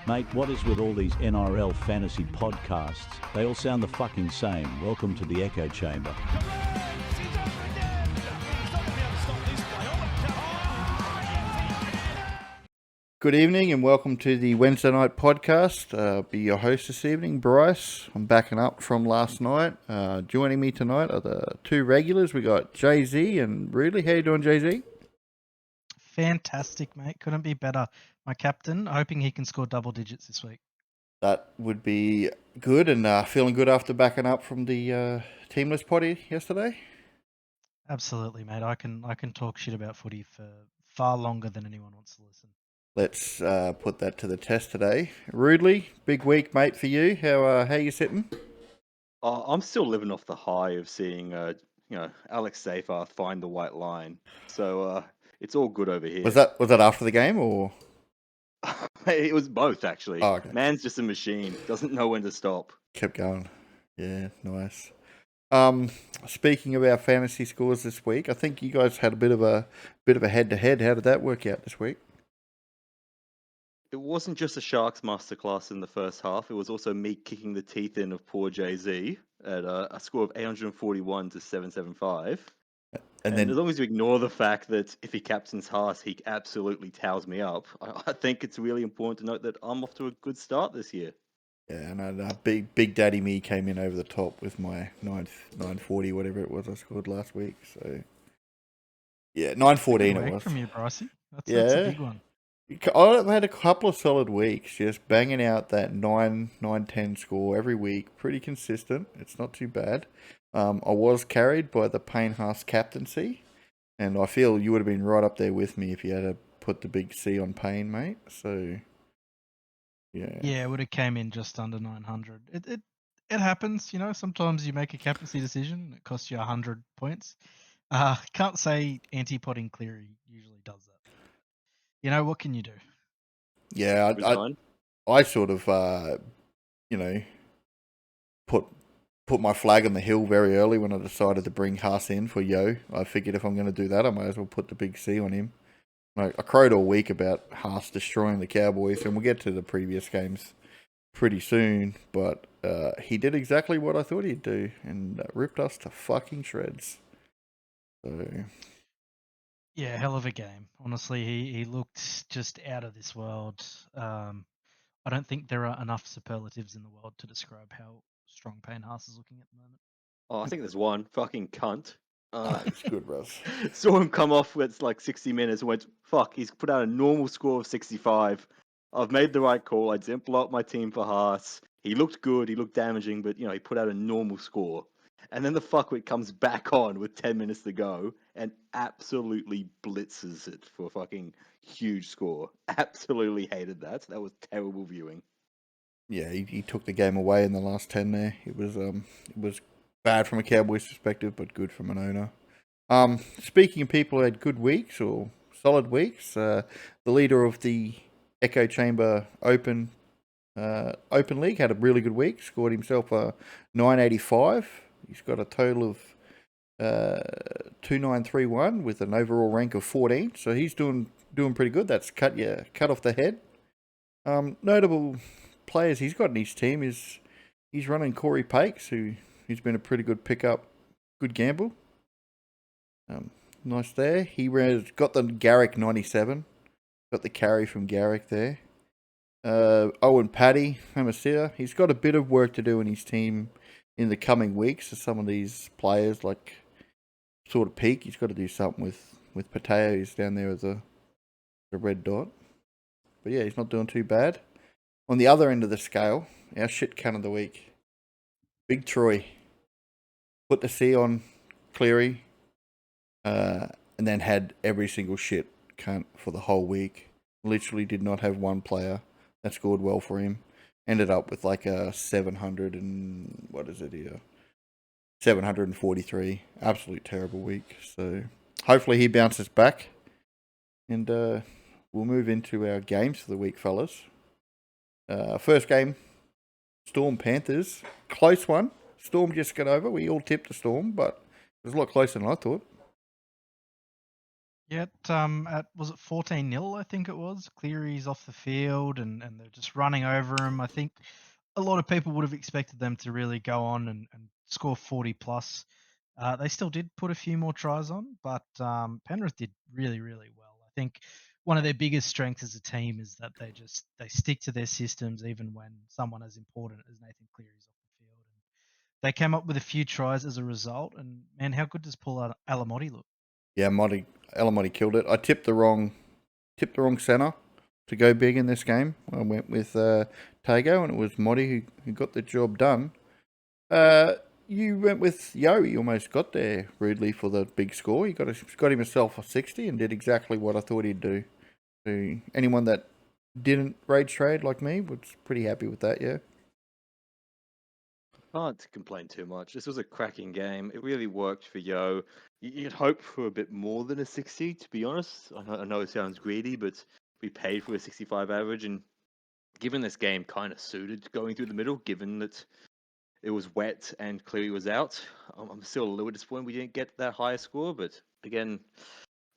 Mate, what is with all these NRL fantasy podcasts? They all sound the fucking same. Welcome to the echo chamber. Good evening and welcome to the Wednesday night podcast. I'll be your host this evening, Bryce. I'm backing up from last night. Joining me tonight are the two regulars. We got Jay-Z and Ridley. How you doing, Jay-Z? Fantastic, mate. Couldn't be better. My captain, hoping he can score double digits this week. That would be good, and feeling good after backing up from the teamless potty yesterday. Absolutely, mate. I can talk shit about footy for far longer than anyone wants to listen. Let's put that to the test today. Rudely, big week, mate, for you. How you sitting? I'm still living off the high of seeing, Alex Seyfarth find the white line. So it's all good over here. Was that after the game or? It was both, actually. Oh, okay. Man's just a machine. Doesn't know when to stop. Kept going. Yeah, nice. Speaking of our fantasy scores this week, I think you guys had a bit of a head-to-head. How did that work out this week? It wasn't just a Sharks masterclass in the first half. It was also me kicking the teeth in of poor Jay-Z at a score of 841 to 775. And then, as long as you ignore the fact that if he captains Haas, he absolutely towels me up, I think it's really important to note that I'm off to a good start this year. yeah, and big daddy me came in over the top with my 940, whatever it was I scored last week. So yeah, 914 it was. From you, Brycey. That's a big one. I've had a couple of solid weeks, just banging out that 9-10 score every week. Pretty consistent. It's not too bad. I was carried by the Payne Haas captaincy, and I feel you would have been right up there with me if you had to put the big C on Payne, mate. So, yeah. Yeah, it would have came in just under 900. It happens, you know. Sometimes you make a captaincy decision and it costs you 100 points. Can't say anti-potting Cleary usually does that. You know, what can you do? Yeah, I sort of, put my flag on the hill very early when I decided to bring Haas in for Yo. I figured if I'm going to do that, I might as well put the big C on him. I crowed all week about Haas destroying the Cowboys, and we'll get to the previous games pretty soon, but he did exactly what I thought he'd do, and ripped us to fucking shreds. So... yeah, hell of a game. Honestly, he looked just out of this world. I don't think there are enough superlatives in the world to describe how strong Payne Haas is looking at the moment. Oh, I think there's one. Fucking cunt. It's good, Russ. Saw him come off with like 60 minutes and went, fuck, he's put out a normal score of 65. I've made the right call. I didn't blow up my team for Haas. He looked good. He looked damaging, but, he put out a normal score. And then the fuckwit comes back on with 10 minutes to go and absolutely blitzes it for a fucking huge score. Absolutely hated that. That was terrible viewing. Yeah, he took the game away in the last 10 there. It was bad from a Cowboys perspective, but good from an owner. Speaking of people who had good weeks or solid weeks, the leader of the Echo Chamber Open League had a really good week. Scored himself a 985. He's got a total of 2931 with an overall rank of 14. So he's doing pretty good. That's cut off the head. Notable players he's got in his team is he's running Corey Pakes, who's been a pretty good pickup, good gamble. Nice there. He got the Garrick 97. Got the carry from Garrick there. Owen Paddy, Homicida. He's got a bit of work to do in his team in the coming weeks. So some of these players, like sort of peak, he's got to do something with Pateo. He's down there with the red dot. But yeah, he's not doing too bad. On the other end of the scale, our shit cunt of the week, Big Troy, put the C on Cleary, and then had every single shit cunt for the whole week. Literally did not have one player that scored well for him. Ended up with like a 743. Absolute terrible week. So hopefully he bounces back. And we'll move into our games for the week, fellas. First game, Storm Panthers. Close one. Storm just got over. We all tipped the Storm, but it was a lot closer than I thought. Yeah, was it 14-0? I think it was. Cleary's off the field, and they're just running over him. I think a lot of people would have expected them to really go on and score 40 plus. They still did put a few more tries on, but Penrith did really, really well. I think one of their biggest strengths as a team is that they stick to their systems even when someone as important as Nathan Cleary's off the field. And they came up with a few tries as a result. And man, how good does Paul Alamotti look? Yeah, Alamotti killed it. I tipped the wrong center to go big in this game. I went with Tago, and it was Motti who got the job done. You went with Yo. He almost got there rudely for the big score. He got himself a 60 and did exactly what I thought he'd do. So anyone that didn't rage trade like me was pretty happy with that. Yeah. Can't complain too much. This was a cracking game. It really worked for Yo. You'd hope for a bit more than a 60, to be honest. I know it sounds greedy, but we paid for a 65 average, and given this game kind of suited going through the middle, given that it was wet and Cleary was out, I'm still a little disappointed we didn't get that higher score, but again,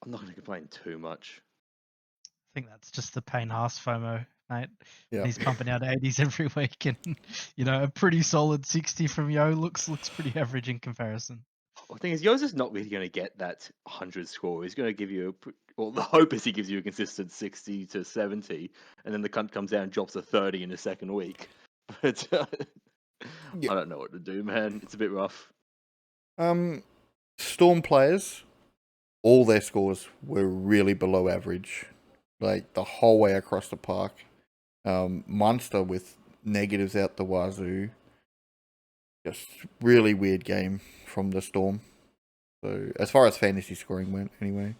I'm not going to complain too much. I think that's just the Payne Haas FOMO, mate. Yeah. He's pumping out 80s every week, and a pretty solid 60 from Yo looks pretty average in comparison. The thing is, Yo's is not really going to get that 100 score. He's going to give you well, the hope is he gives you a consistent 60 to 70, and then the cunt comes down and drops a 30 in the second week. But Yeah. I don't know what to do, man. It's a bit rough. Storm players, all their scores were really below average, like the whole way across the park. Munster with negatives out the wazoo. Just really weird game from the Storm. So as far as fantasy scoring went, anyway.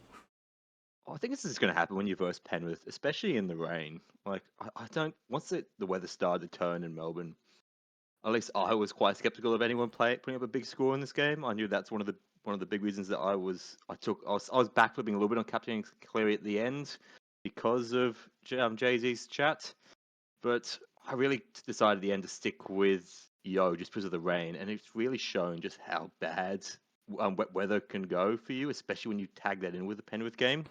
I think this is going to happen when you verse Penrith, especially in the rain. Like, I don't. Once the weather started to turn in Melbourne, at least I was quite skeptical of anyone putting up a big score in this game. I knew that's one of the big reasons that I was backflipping a little bit on captaining Cleary at the end because of Jay-Z's chat, but I really decided at the end to stick with Yo just because of the rain, and it's really shown just how bad wet weather can go for you, especially when you tag that in with the Penrith game.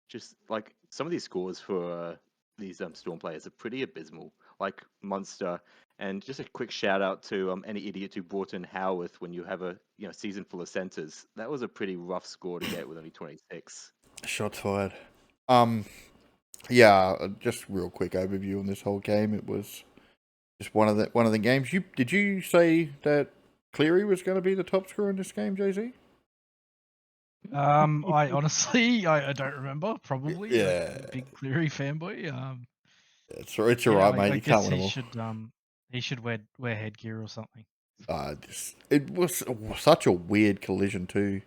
Just like some of these scores for these Storm players are pretty abysmal, like Munster. And just a quick shout out to any idiot who brought in Howarth when you have a season full of centers. That was a pretty rough score to get with only 26. Shots fired. Yeah, just real quick overview on this whole game. It was just one of the games. Did you say that Cleary was going to be the top scorer in this game, Jay-Z? I honestly, I don't remember. Probably, Yeah. I'm a big Cleary fanboy. It's alright, mate. I You guess can't win he should wear headgear or something. them all. It was such a weird collision too.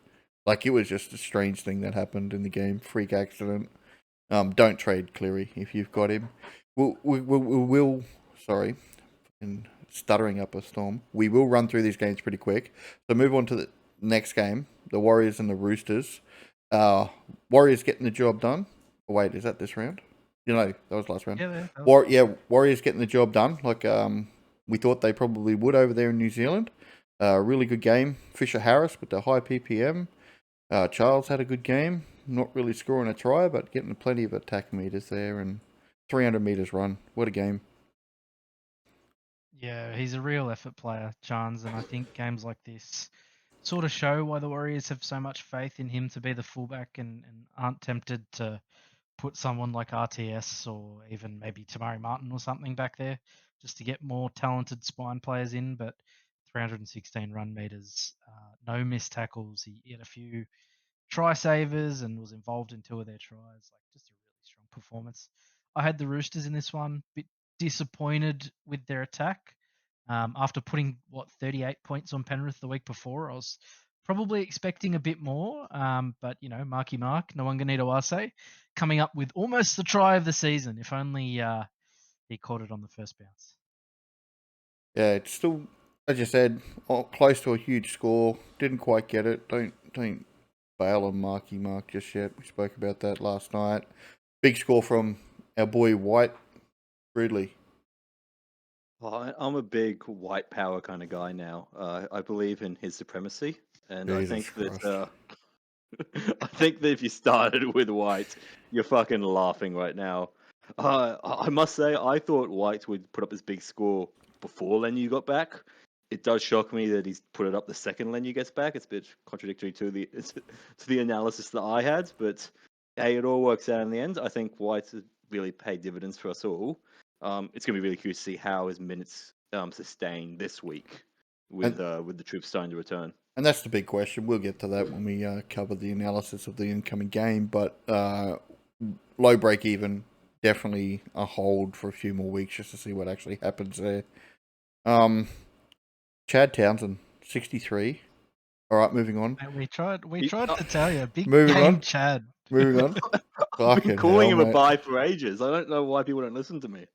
Like it was just a strange thing that happened in the game. Freak accident. Don't trade Cleary if you've got him. We'll sorry, and stuttering up a storm. We will run through these games pretty quick. So move on to the next game. The Warriors and the Roosters. Warriors getting the job done. Oh, wait, is that this round? That was last round. Yeah, Warriors getting the job done. Like we thought they probably would over there in New Zealand. Really good game. Fisher Harris with the high PPM. Charles had a good game. Not really scoring a try, but getting plenty of attack meters there and 300 meters run. What a game. Yeah, he's a real effort player, Chance, and I think games like this sort of show why the Warriors have so much faith in him to be the fullback and aren't tempted to put someone like RTS or even maybe Tamari Martin or something back there just to get more talented spine players in. But 316 run meters, no missed tackles. He had a few try savers and was involved in 2 of their tries. Like just a really strong performance. I had the Roosters in this one. Bit disappointed with their attack. After putting 38 points on Penrith the week before, I was probably expecting a bit more. But Marky Mark, no one need to say, coming up with almost the try of the season. If only he caught it on the first bounce. Yeah, it's still, as you said, close to a huge score. Didn't quite get it. Don't bail on Marky Mark just yet. We spoke about that last night. Big score from our boy White. Rudely. Well, I'm a big white power kind of guy now. I believe in his supremacy, and Jesus I think Christ. that I think that if you started with White, you're fucking laughing right now. I must say, I thought White would put up this big score before Lenu got back. It does shock me that he's put it up the second Lenu gets back. It's a bit contradictory to the analysis that I had, but hey, it all works out in the end. I think White's really paid dividends for us all. It's going to be really curious to see how his minutes sustain this week with the troops starting to return. And that's the big question. We'll get to that when we cover the analysis of the incoming game. But low break even, definitely a hold for a few more weeks just to see what actually happens there. Chad Townsend, 63. All right, moving on. Mate, we tried to tell you, big Moving game, on. Chad. Moving on. I've been calling him a mate. buy for ages. I don't know why people don't listen to me.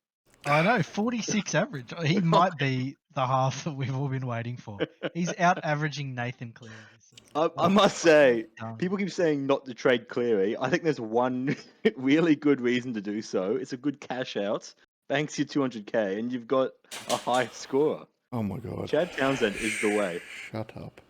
I know, 46 average. He might be the half that we've all been waiting for. He's out averaging Nathan Cleary this season. I must say, Done. people keep saying not to trade Cleary. I think there's one really good reason to do so. It's a good cash out. Banks you 200k, and you've got a high scorer. Oh my god. Chad Townsend is the way. Shut up.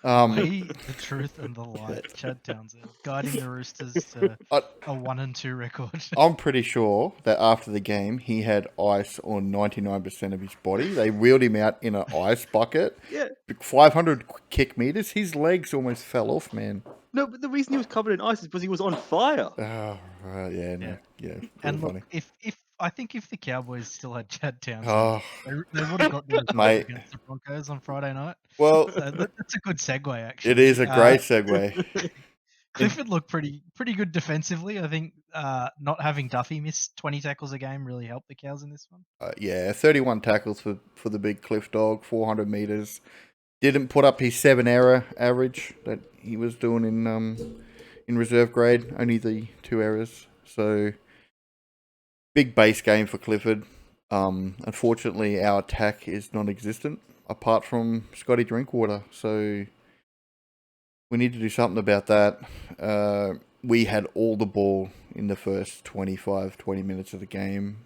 Way, the truth, and the light. Chad Townsend guiding the Roosters to a 1-2 record. I'm pretty sure that after the game, he had ice on 99% of his body. They wheeled him out in an ice bucket. Yeah. 500 kick meters. His legs almost fell off, man. No, but the reason he was covered in ice is because he was on fire. Oh, right, yeah. And Funny. look, if I think if the Cowboys still had Chad Townsend, Oh, they would have got the result Mate. against the Broncos on Friday night. well, So that's a good segue, actually. it is a great segue. Clifford looked pretty good defensively. I think not having Duffy miss 20 tackles a game really helped the Cows in this one. 31 tackles for the big Cliff Dog, 400 meters. Didn't put up his 7 error average that he was doing in reserve grade. Only the 2 errors. So big base game for Clifford. Unfortunately, our attack is non-existent apart from Scotty Drinkwater. So we need to do something about that. We had all the ball in the first 20 minutes of the game.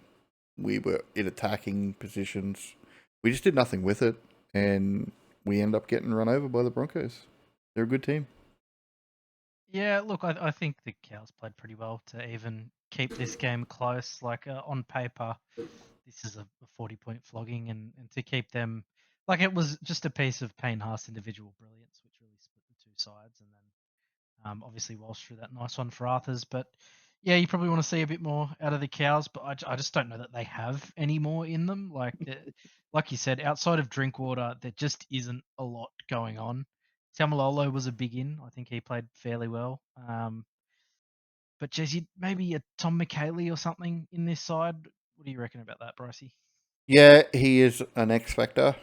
We were in attacking positions. We just did nothing with it. And we end up getting run over by the Broncos. They're a good team. Yeah, look, I think the Cows played pretty well to even keep this game close. Like on paper, this is a 40-point flogging, and to keep them, like it was just a piece of Payne Haas individual brilliance, which really split the two sides, and then obviously Walsh threw that nice one for Arthurs. But yeah, you probably want to see a bit more out of the Cows, but I just don't know that they have any more in them. Like you said, outside of Drinkwater, there just isn't a lot going on. Tamalolo was a big in. I think he played fairly well. But geez, maybe a Tom McHaley or something in this side. What do you reckon about that, Brycey? Yeah, he is an X factor.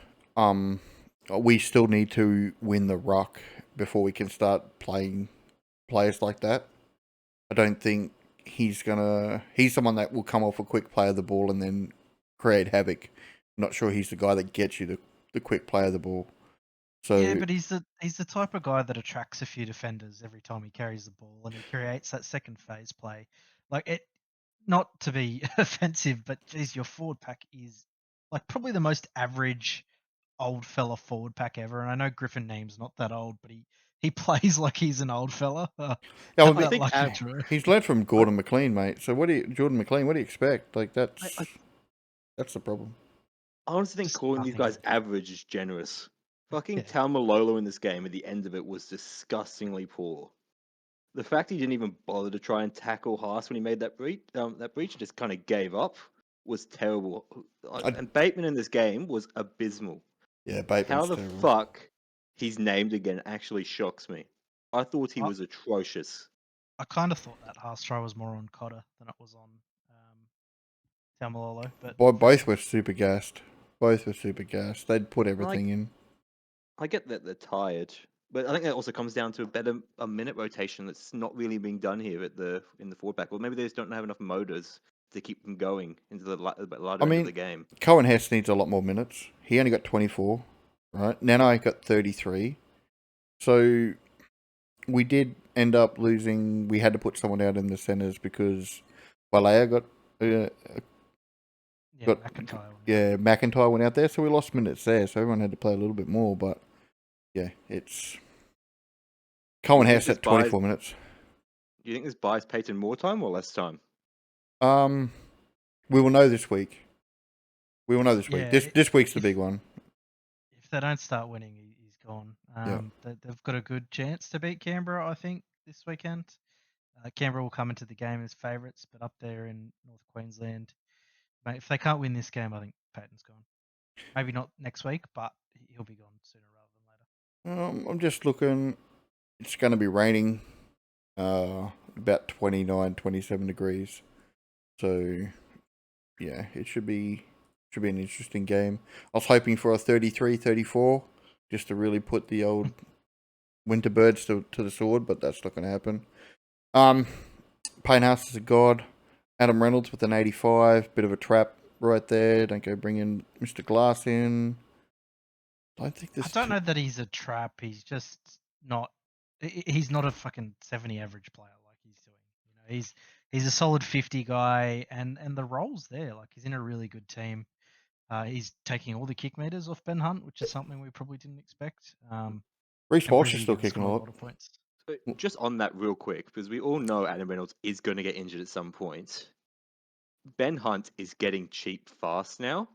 We still need to win the ruck before we can start playing players like that. I don't think he's someone that will come off a quick play of the ball and then create havoc. I'm not sure he's the guy that gets you the quick play of the ball. So yeah, but he's the type of guy that attracts a few defenders every time he carries the ball, and he creates that second phase play. Like it, not to be offensive, but geez, your forward pack is like probably the most average old fella forward pack ever. And I know Griffin Neem's not that old, but he plays like he's an old fella. Yeah, That think lucky draw. he's learned from Gordon McLean, mate. So Jordan McLean? What do you expect? Like that's the problem. I honestly think Just calling these guys nothing. average is generous. Fucking Yeah. Taumalolo in this game at the end of it was disgustingly poor. The fact he didn't even bother to try and tackle Haas when he made that breach, just kind of gave up, was terrible. And Bateman in this game was abysmal. Yeah, Bateman's How the terrible. fuck he's named again actually shocks me. I thought he I- was atrocious. I kind of thought that Haas try was more on Cotter than it was on Tamalolo, but Both were super gassed. They'd put everything in. I get that they're tired, but I think that also comes down to a minute rotation that's not really being done here in the forward pack. Or maybe they just don't have enough motors to keep them going into the latter end of the game. Cohen Hess needs a lot more minutes. He only got 24, right? Nanai got 33. So we did end up losing. We had to put someone out in the centres because Balea got McIntyre went out there, so we lost minutes there. So everyone had to play a little bit more. But yeah, it's Cohen think House this at 24 minutes. Do you think this buys Peyton more time or less time? We will know this week. We will know this week. Yeah, This week's the if big one. if they don't start winning, he's gone. Yeah. They've got a good chance to beat Canberra, I think, this weekend. Canberra will come into the game as favourites, but up there in North Queensland, mate, if they can't win this game, I think Peyton's gone. Maybe not next week, but he'll be gone sooner rather than later. I'm just looking. It's going to be raining. About 29, 27 degrees. So, yeah, it should be an interesting game. I was hoping for a 33, 34, just to really put the old winter birds to the sword, but that's not going to happen. Payne Haas is a god. Adam Reynolds with an 85, bit of a trap right there. Don't go bringing Mr. Glass in. I don't know that he's a trap. He's just not. He's not a fucking 70 average player like he's doing. You know, he's a solid 50 guy, and the role's there. Like he's in a really good team. He's taking all the kick meters off Ben Hunt, which is something we probably didn't expect. Reece and Walsh is Brizzy's still gonna kicking a score lot. lot of points. So just on that real quick, because we all know Adam Reynolds is going to get injured at some point. Ben Hunt is getting cheap fast now.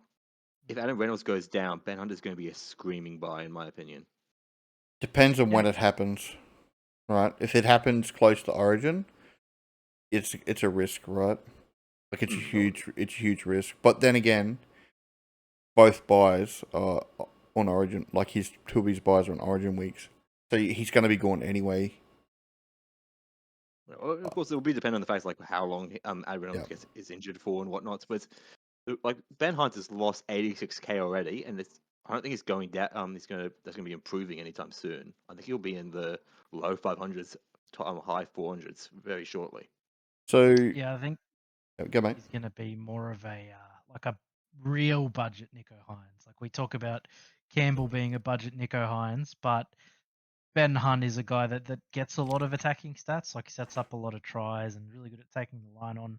If Adam Reynolds goes down, Ben Hunt is going to be a screaming buy, in my opinion. Depends on Yeah. when it happens, right? If it happens close to Origin, it's a risk, right? Like it's a huge risk. But then again, both buys are on Origin. Like two of his buys are on Origin weeks, so he's going to be gone anyway. Well, of course, it will be dependent on the fact like how long Adam Reynolds is injured for and whatnot. But like Ben Hunt has lost 86k already, and I don't think he's going down. That's going to be improving anytime soon. I think he'll be in the low 500s, high 400s very shortly. So Yeah, I think go mate. he's going to be more of a like a real budget Nico Hines. Like we talk about Campbell being a budget Nico Hines, but Ben Hunt is a guy that gets a lot of attacking stats. Like he sets up a lot of tries and really good at taking the line on.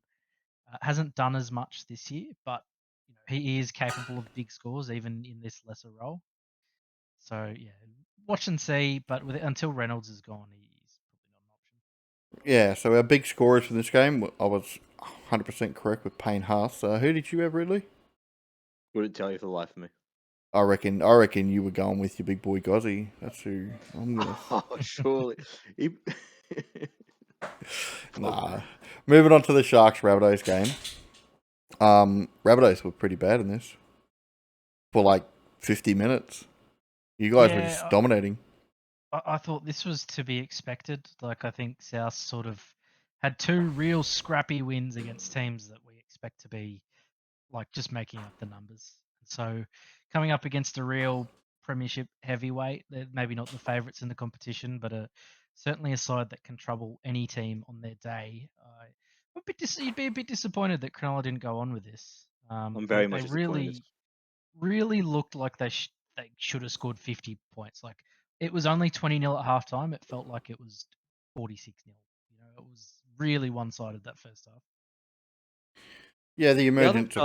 Hasn't done as much this year, but you know he is capable of big scores even in this lesser role. So yeah, watch and see. But until Reynolds is gone, he's probably not an option. Yeah. So our big scorers for this game, I was 100% correct with Payne Haas. Who did you have, Ridley? Wouldn't tell you for the life of me. I reckon you were going with your big boy Gozzy. That's who I'm gonna. Oh, surely. Nah. Moving on to the Sharks Rabbitohs game. Rabbitohs were pretty bad in this for like 50 minutes. You guys were just dominating. I thought this was to be expected. Like I think South sort of had two real scrappy wins against teams that we expect to be like just making up the numbers. So coming up against a real premiership heavyweight, they're maybe not the favourites in the competition, but certainly a side that can trouble any team on their day. You'd be a bit disappointed that Cronulla didn't go on with this. I'm very much disappointed. Really looked like they should have scored 50 points. Like it was only 20-0 at halftime. It felt like it was 46-0. You know, it was really one-sided that first half. Yeah, the emergence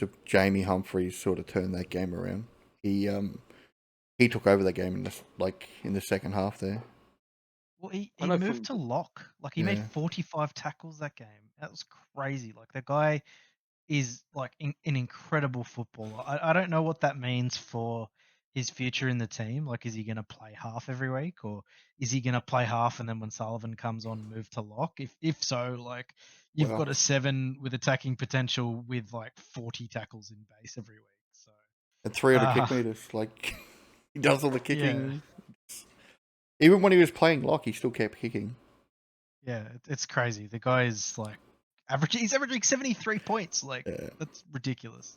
of Jamie Humphries sort of turned that game around. He took over that game in the second half there. Well, he moved to lock. Like he made 45 tackles that game. That was crazy. Like the guy is like an incredible footballer. I don't know what that means for his future in the team. Like, is he going to play half every week, or is he going to play half and then when Sullivan comes on, move to lock? If so, like you've got a 7 with attacking potential with like 40 tackles in base every week. So and 300 kick meters. Like he does all the kicking. Yeah. Even when he was playing lock, he still kept kicking. Yeah, it's crazy. The guy is like he's averaging 73 points. Like that's ridiculous.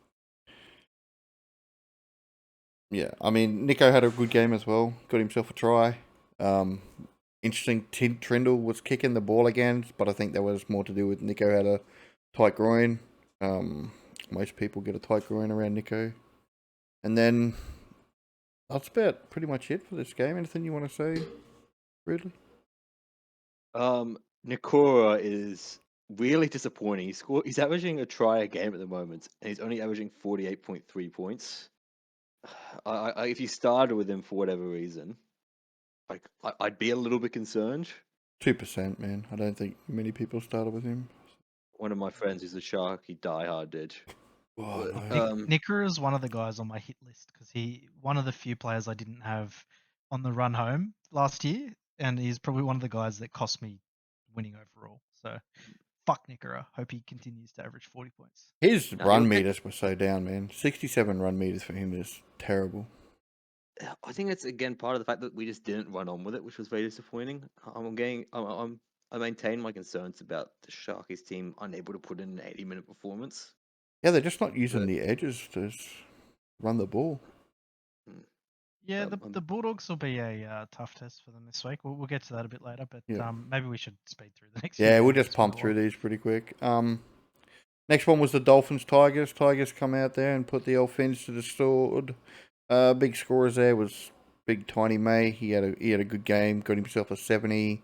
Yeah, I mean, Nico had a good game as well. Got himself a try. Interesting, Trindle was kicking the ball again, but I think that was more to do with Nico had a tight groin. Most people get a tight groin around Nico. And then that's about pretty much it for this game. Anything you want to say, Ridley? Nikora is really disappointing. He's averaging a try a game at the moment, and he's only averaging 48.3 points. If you started with him for whatever reason, Like I'd be a little bit concerned. 2%, man. I don't think many people started with him. One of my friends is a Sharky diehard, dude. Oh, But, no. Nicker is one of the guys on my hit list because one of the few players I didn't have on the run home last year, and he's probably one of the guys that cost me winning overall. So fuck Nicker. Hope he continues to average 40 points. His No, run meters were so down, man. 67 run meters for him is terrible. I think it's again part of the fact that we just didn't run on with it, which was very disappointing. I maintain my concerns about the Sharkies team unable to put in an 80-minute performance. Yeah, they're just not using But- the edges to run the ball. Yeah, the Bulldogs will be a tough test for them this week. We'll get to that a bit later, but Yeah. maybe we should speed through the next. Yeah, few we'll games just as we pump go through on. these pretty quick. Next one was the Dolphins-Tigers. Tigers come out there and put the offense to the sword. Big scorers there was Big Tiny May. He had a good game. Got himself a 70.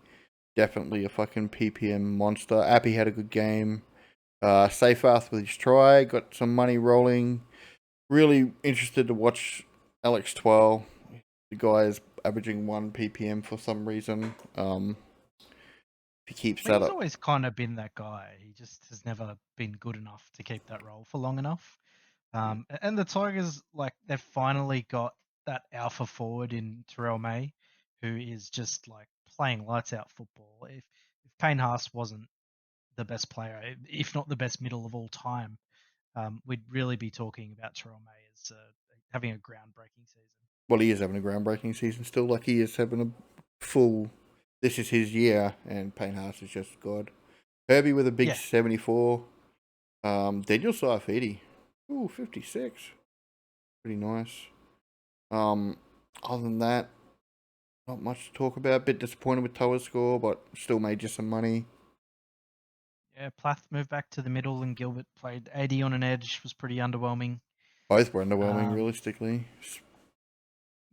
Definitely a fucking PPM monster. Appy had a good game. Seyfarth with his try. Got some money rolling. Really interested to watch Alex Twirl. The guy is averaging 1 PPM for some reason. If he keeps that He's up. always kind of been that guy. He just has never been good enough to keep that role for long enough. And the Tigers, like, they've finally got that alpha forward in Terrell May, who is just like playing lights out football. If Payne Haas wasn't the best player, if not the best middle of all time, we'd really be talking about Terrell May as having a groundbreaking season. Well, he is having a groundbreaking season still. Like, he is having a full. This is his year, and Payne Haas is just God. Herbie with a big Yeah. 74. Daniel Saifidi. Ooh, 56. Pretty nice. Other than that, not much to talk about. Bit disappointed with Toa's score, but still made you some money. Yeah, Plath moved back to the middle, and Gilbert played 80 on an edge. Was pretty underwhelming. Both were underwhelming, Um, realistically.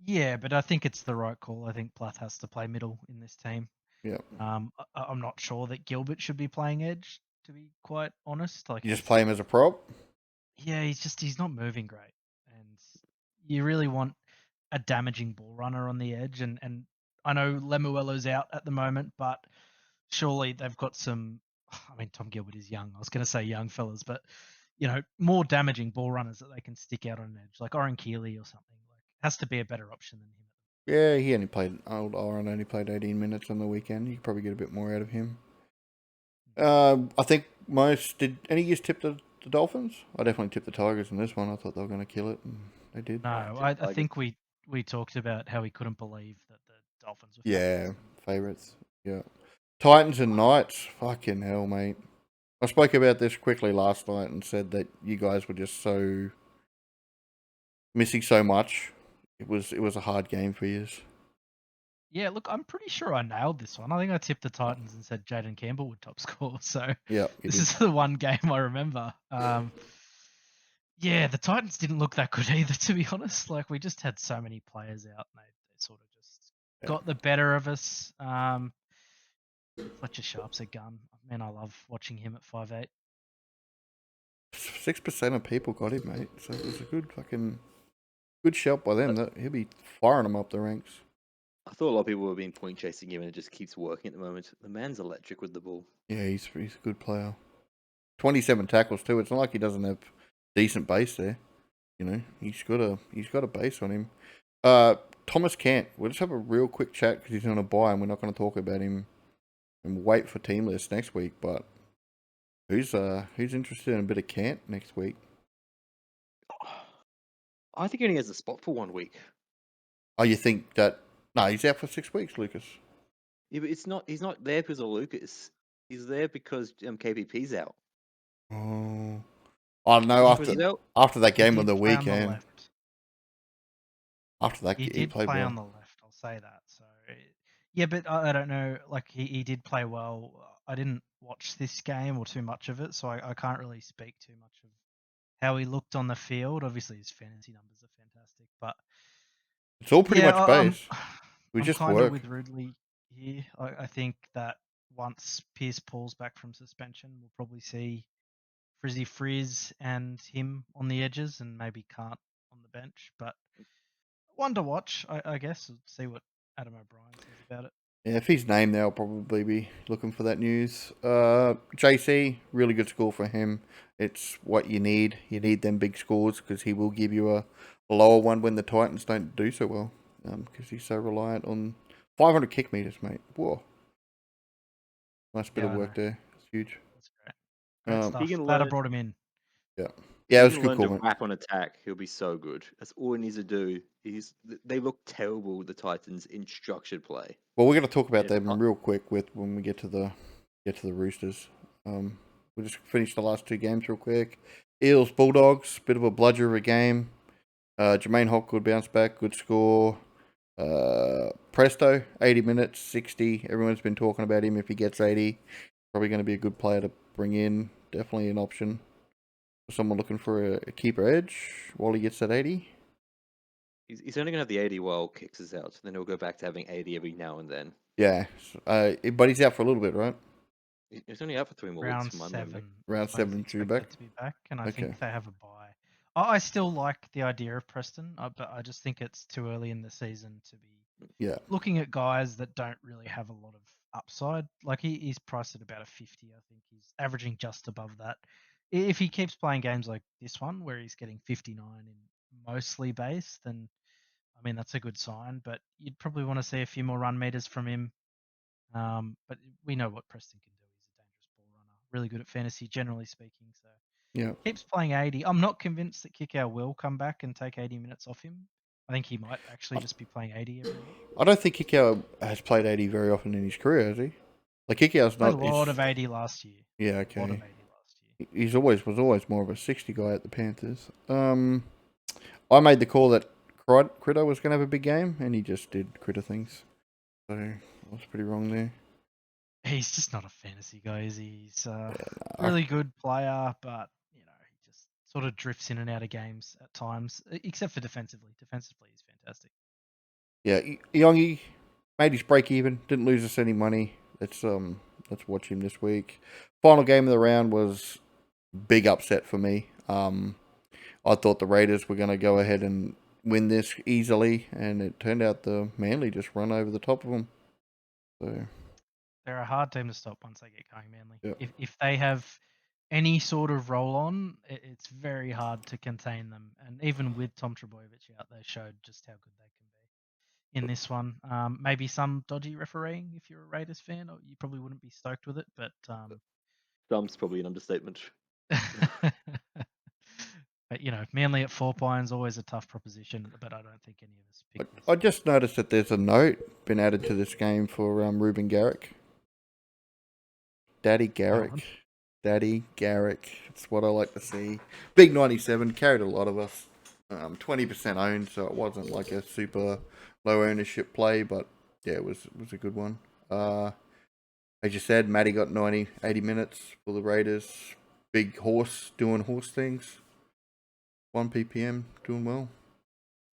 Yeah, but I think it's the right call. I think Plath has to play middle in this team. Yeah. I'm not sure that Gilbert should be playing edge, to be quite honest. Like, You just play him as a prop? yeah, he's not moving great, and you really want a damaging ball runner on the edge. And I know Lemuelo's out at the moment, but surely they've got some. I mean, Tom Gilbert is young. I was going to say young fellas, but more damaging ball runners that they can stick out on an edge, like Oren Keeley or something. Like, has to be a better option than him. Yeah, he only played. Old Oren only played 18 minutes on the weekend. You could probably get a bit more out of him. I think most. Did any of you tip the Dolphins? I definitely tipped the Tigers in this one. I thought they were going to kill it, and they did. No, I think we talked about how we couldn't believe that the Dolphins were Yeah, favourites. favourites. Yeah. Titans and Knights. Fucking hell, mate. I spoke about this quickly last night and said that you guys were just so missing so much. It was a hard game for you. Yeah, look, I'm pretty sure I nailed this one. I think I tipped the Titans and said Jaden Campbell would top score. So Yeah, this is the one game I remember. Yeah, the Titans didn't look that good either, to be honest. Like, we just had so many players out, and they sort of just got the better of us. Fletcher Sharp's a gun. Man, I love watching him at 5'8". 6% of people got him, mate. So it was a good shout by them. That he'll be firing them up the ranks. I thought a lot of people were being point chasing him, and it just keeps working at the moment. The man's electric with the ball. Yeah, he's a good player. 27 tackles too. It's not like he doesn't have decent base there. He's got a base on him. Thomas Kent. We'll just have a real quick chat because he's on a bye, and we're not going to talk about him and wait for team list next week. But who's interested in a bit of Kent next week? I think he only has a spot for 1 week. Oh, you think that? No, he's out for 6 weeks, Lucas. Yeah, but he's not there because of Lucas. He's there because KPP's out. Oh, I don't know. After that game on the weekend, after that, He he did played play well. on the left. I'll say that. So yeah, but I don't know. Like, he did play well. I didn't watch this game or too much of it, so I can't really speak too much of how he looked on the field. Obviously, his fantasy numbers are fantastic, but It's all pretty yeah, much base. We I'm just kind of work. with Ridley here. I think that once Pierce pulls back from suspension, we'll probably see Frizzy Frizz and him on the edges, and maybe Can't on the bench. But one to watch, I guess. See what Adam O'Brien says about it. Yeah, if he's named there, I'll probably be looking for that news. JC, really good score for him. It's what you need. You need them big scores because he will give you a lower one when the Titans don't do so well. Because he's so reliant on 500 kick meters, mate. Whoa. Nice bit of work there. It's huge. That's great. Great Um, stuff. He can Glad I learn- brought him in. Yeah, He it was a can good learn call, to mate. wrap on attack. He'll be so good. That's all he needs to do. They look terrible, the Titans, in structured play. Well, we're going to talk about Yeah, them real quick when we get to the Roosters. We'll just finish the last two games real quick. Eels, Bulldogs, bit of a bludger of a game. Jermaine Hopgood bounced back, good score. Presto, 80 minutes, 60. Everyone's been talking about him. If he gets 80, probably going to be a good player to bring in. Definitely an option for someone looking for a keeper edge while he gets that 80. He's only going to have the 80 while Kicks is out, so then he'll go back to having 80 every now and then. Yeah, but he's out for a little bit, right? He's only out for 3 more Round weeks, from my memory. 7. Round I 7 expect back. to be back, and I Okay. think they have a bye. I still like the idea of Preston, but I just think it's too early in the season to be looking at guys that don't really have a lot of upside. Like he's priced at about a 50. I think he's averaging just above that. If he keeps playing games like this one, where he's getting 59 in mostly base, then I mean that's a good sign. But you'd probably want to see a few more run meters from him. But we know what Preston can do. He's a dangerous ball runner, really good at fantasy, generally speaking. So Yeah. keeps playing 80. I'm not convinced that Kickow will come back and take 80 minutes off him. I think he might actually just be playing 80 every week. I don't think Kikau has played 80 very often in his career, has he? Like Kikau's Played not a lot of 80 last year. Yeah, A lot okay. of 80 last year. He's always more of a 60 guy at the Panthers. I made the call that Critter was going to have a big game, and he just did Critter things. So I was pretty wrong there. He's just not a fantasy guy, is he? He's a really good player, but you know he just sort of drifts in and out of games at times, except for defensively. Defensively, he's fantastic. Yeah, Yongi made his break even. Didn't lose us any money. Let's watch him this week. Final game of the round was big upset for me. I thought the Raiders were going to go ahead and win this easily, and it turned out the Manly just run over the top of them. So they're a hard team to stop once they get going, Manly. Yep. If they have any sort of roll on, it's very hard to contain them. And even with Tom Trbojevic out, they showed just how good they can be in this one. Maybe some dodgy refereeing if you're a Raiders fan, or you probably wouldn't be stoked with it. But Dumb's probably an understatement. but you know, Manly at 4 points always a tough proposition. But I don't think any of us pick this. I just noticed that there's a note been added to this game for Ruben Garrick. Daddy Garrick. Daddy Garrick. It's what I like to see. Big 97, carried a lot of us. 20% owned, so it wasn't like a super low ownership play, but yeah, it was a good one. As you said, Matty got 80 minutes for the Raiders. Big horse doing horse things. 1 ppm, doing well.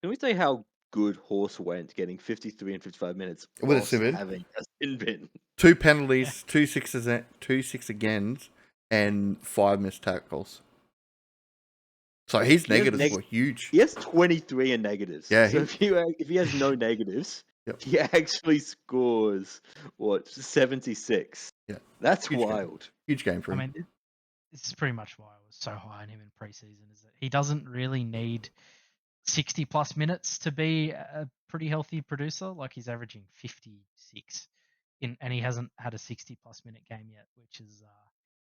Can we say how good Horse went, getting 53 and 55 minutes With a whilst sin bin. having a sin bin? 2 penalties, 2 six agains, and 5 missed tackles. So his negatives were huge. He has 23 in negatives. Yeah, So if he has no negatives, Yep. he actually scores 76. Yeah, That's huge wild. Game. Huge game for him. I mean, this is pretty much why I was so high on him in preseason. Is that he doesn't really need 60 plus minutes to be a pretty healthy producer. Like he's averaging 56 and he hasn't had a 60 plus minute game yet, which is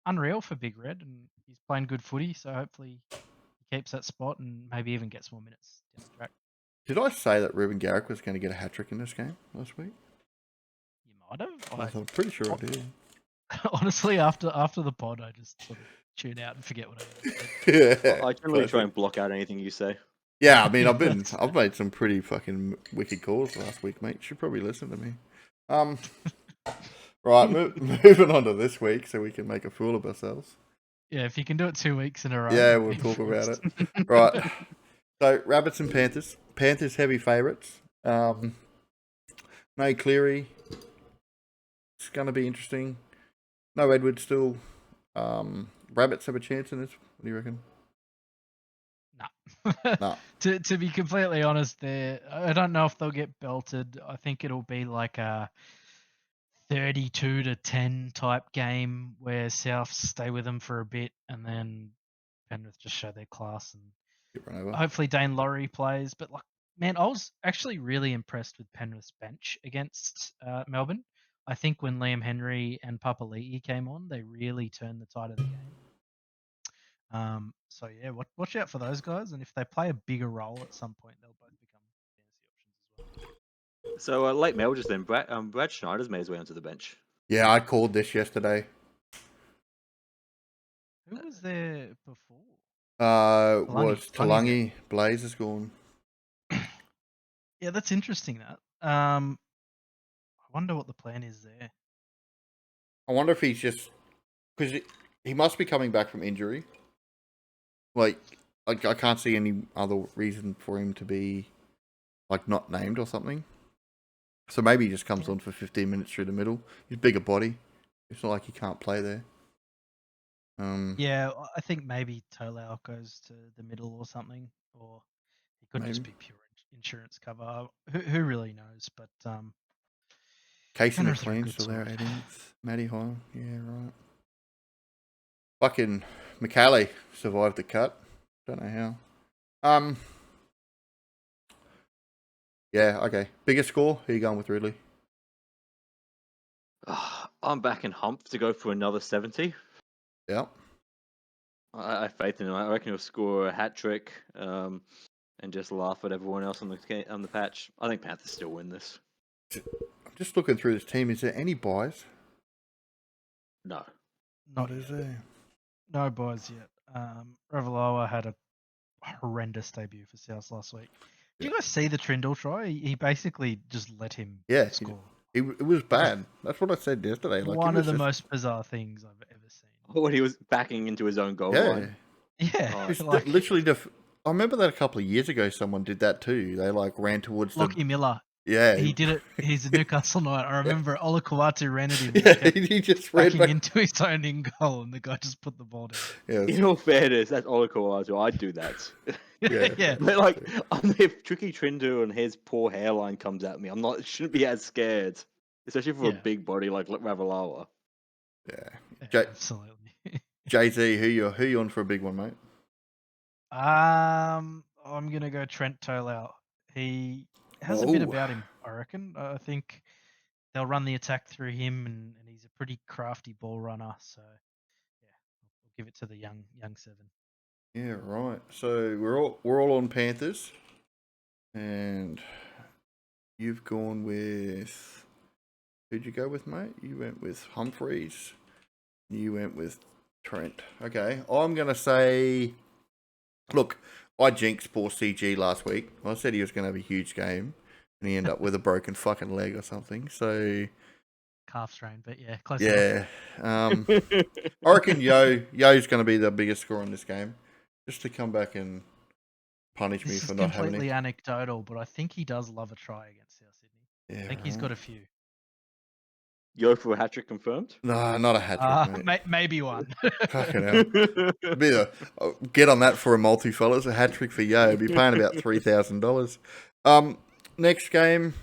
unreal for Big Red. And he's playing good footy, so hopefully he keeps that spot and maybe even gets more minutes down the track. Did I say that Ruben Garrick was going to get a hat trick in this game last week? You might have. I'm pretty sure I did. Honestly, after the pod, I just sort of tune out and forget what I said. Yeah, I generally try and block out anything you say. Yeah, I mean, I've made some pretty fucking wicked calls last week, mate. You should probably listen to me. Right, moving on to this week so we can make a fool of ourselves. Yeah, if you can do it 2 weeks in a row. Yeah, we'll talk about it. Right. So, Rabbits and Panthers. Panthers heavy favourites. No Cleary. It's going to be interesting. No Edwards still. Rabbits have a chance in this. What do you reckon? Nah. No. To be completely honest, I don't know if they'll get belted. I think it'll be like a 32-10 type game where South stay with them for a bit and then Penrith just show their class and Get run over. hopefully Dane Laurie plays. But like, man, I was actually really impressed with Penrith's bench against Melbourne. I think when Liam Henry and Papali'i came on, they really turned the tide of the game. So yeah, watch out for those guys, and if they play a bigger role at some point, they'll both become fantasy options as well. So late Melgers then. Brad Schneider's made his way onto the bench. Yeah, I called this yesterday. Who was there before? Was Talangi. Talangi. Blaze is gone. Yeah, that's interesting. That. I wonder what the plan is there. I wonder if he's just because he must be coming back from injury. Like I can't see any other reason for him to be like not named or something. So maybe he just comes on for 15 minutes through the middle. He's bigger body. It's not like he can't play there. Yeah, I think maybe Tolau goes to the middle or something, or he could just Maybe. be pure insurance cover. Who really knows? But Casey Penrith are a McLean's good still there, side. 18th. Matty Hall, yeah, right. Fucking McCalley survived the cut. Don't know how. Yeah, okay. Biggest score? Who are you going with, Ridley? I'm backing Hump to go for another 70. Yeah. I have faith in him. I reckon he'll score a hat trick and just laugh at everyone else on the patch. I think Panthers still win this. I'm just looking through this team. Is there any buys? No. Not What is yet. there? No buys yet. Ravaloa had a horrendous debut for South last week. Did you guys see the Trindle try? He basically just let him score. It was bad. That's what I said yesterday. Like, One of the most bizarre things I've ever seen. When he was backing into his own goal line. Yeah. It's like, literally I remember that a couple of years ago someone did that too. They like ran towards Lockie Miller. Yeah. He did it. He's a Newcastle Knight. I remember Ola Kawatu ran at him. Yeah, he just ran backing into his own in goal, and the guy just put the ball down. Yeah, In all fairness, that's Olako as well. I'd do that. Yeah. But like, if Tricky Trindu and his poor hairline comes at me, shouldn't be as scared, especially for a big body like Ravalawa. Yeah, absolutely. Jay-Z, who you on for a big one, mate? I'm gonna go Trent Tolau. He has a bit about him, I reckon. I think they'll run the attack through him, and he's a pretty crafty ball runner. So yeah, I'll give it to the young seven. Yeah, right. So we're all on Panthers, and you've gone with who'd you go with, mate? You went with Humphreys. You went with Trent. Okay, I'm gonna say, look, I jinxed poor CG last week. I said he was gonna have a huge game, and he ended up with a broken fucking leg or something. So calf strain, but yeah, close enough. I reckon Yo's going to be the biggest scorer in this game, just to come back and punish me for not having it. This is completely anecdotal, but I think he does love a try against South Sydney. Yeah, I think he's got a few. Yo for a hat trick confirmed? No, not a hat trick, mate. Maybe one. Fucking hell. Get on that for a multi, fellas. A hat trick for Yo. Be paying about $3,000. Next game.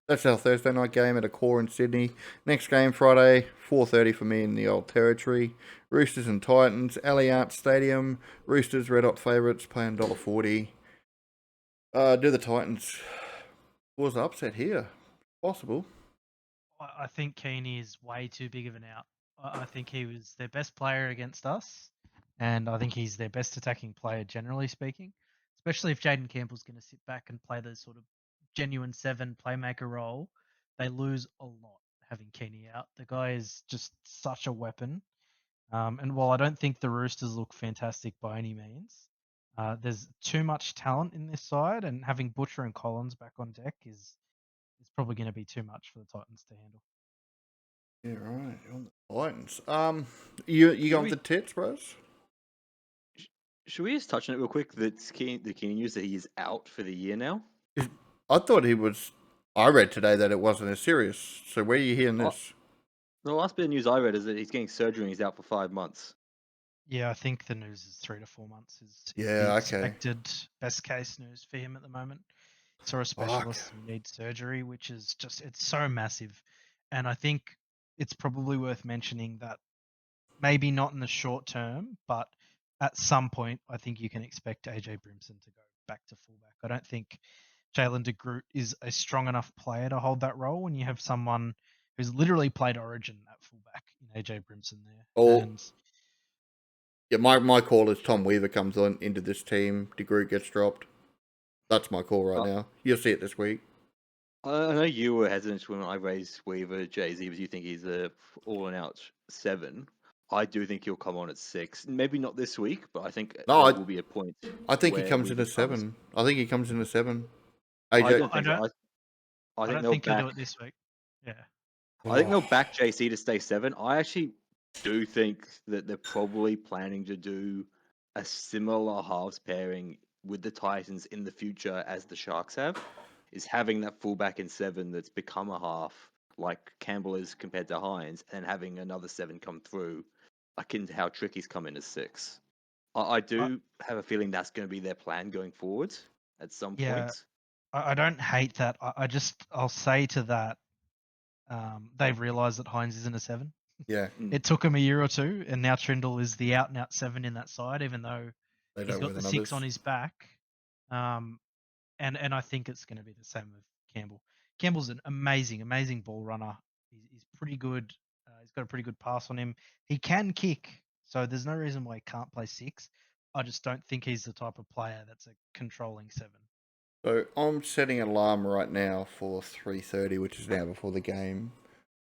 That's our Thursday night game at a core in Sydney. Next game, Friday, 4:30 for me in the Old Territory. Roosters and Titans, Allianz Stadium. Roosters, red hot favourites, paying $1.40. Do the Titans cause an upset here? Possible. I think Keeney is way too big of an out. I think he was their best player against us, and I think he's their best attacking player, generally speaking, especially if Jaden Campbell's going to sit back and play the sort of genuine 7 playmaker role. They lose a lot having Keeney out. The guy is just such a weapon. And while I don't think the Roosters look fantastic by any means, there's too much talent in this side, and having Butcher and Collins back on deck is probably going to be too much for the Titans to handle. Yeah, right. On the Titans. You going with the tits, bros? Should we just touch on it real quick? The Keeney news that he is out for the year now. I thought he was. I read today that it wasn't as serious. So where are you hearing this? The last bit of news I read is that he's getting surgery and he's out for 5 months. Yeah, I think the news is 3 to 4 months is Yeah, the okay. expected best case news for him at the moment. Saw a specialist who needs surgery, which is just it's so massive, and I think it's probably worth mentioning that maybe not in the short term, but at some point, I think you can expect AJ Brimson to go back to fullback. I don't think Jalen de Groot is a strong enough player to hold that role when you have someone who's literally played Origin at fullback in AJ Brimson there. Oh, And yeah, my call is Tom Weaver comes on into this team. De Groot gets dropped. That's my call right Uh, now. You'll see it this week. I know you were hesitant when I raised Weaver Jay-Z because you think he's a all and out 7. I do think he'll come on at 6. Maybe not this week, but I think No, there will be a point I think he where comes in Weaver a comes. 7. I think he comes in a 7. I AJ, don't think so. I I think don't they'll think he'll do back. it this week. Yeah. I think they'll oh, back JC to stay 7. I actually do think that they're probably planning to do a similar halves pairing with the Titans in the future as the Sharks have, is having that fullback in 7 that's become a half, like Campbell is compared to Hines, and having another 7 come through, akin to how Tricky's come in as 6. I I, do have a feeling that's going to be their plan going forward at some yeah. point. I don't hate that. I'll say to that, they've realised that Hines isn't a 7. yeah, Mm. It took him a year or two, and now Trindle is the out and out 7 in that side, even though they he's don't wear got the the 6 on numbers. his back. Um, and I think it's going to be the same with Campbell. Campbell's an amazing ball runner. He's pretty good. He's got a pretty good pass on him. He can kick, so there's no reason why he can't play 6. I just don't think he's the type of player that's a controlling 7. So I'm setting an alarm right now for 3:30, which is now before the game,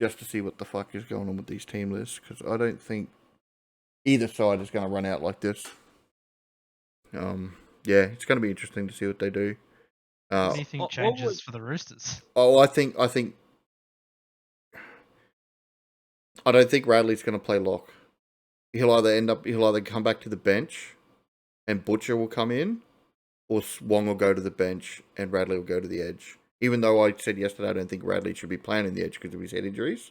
just to see what the fuck is going on with these team lists, because I don't think either side is going to run out like this. Yeah, it's going to be interesting to see what they do. What Uh, do you think What changes would for the Roosters? oh, I don't think Radley's going to play lock. He'll either come back to the bench, and Butcher will come in, or Wong will go to the bench and Radley will go to the edge. Even though I said yesterday I don't think Radley should be playing in the edge because of his head injuries,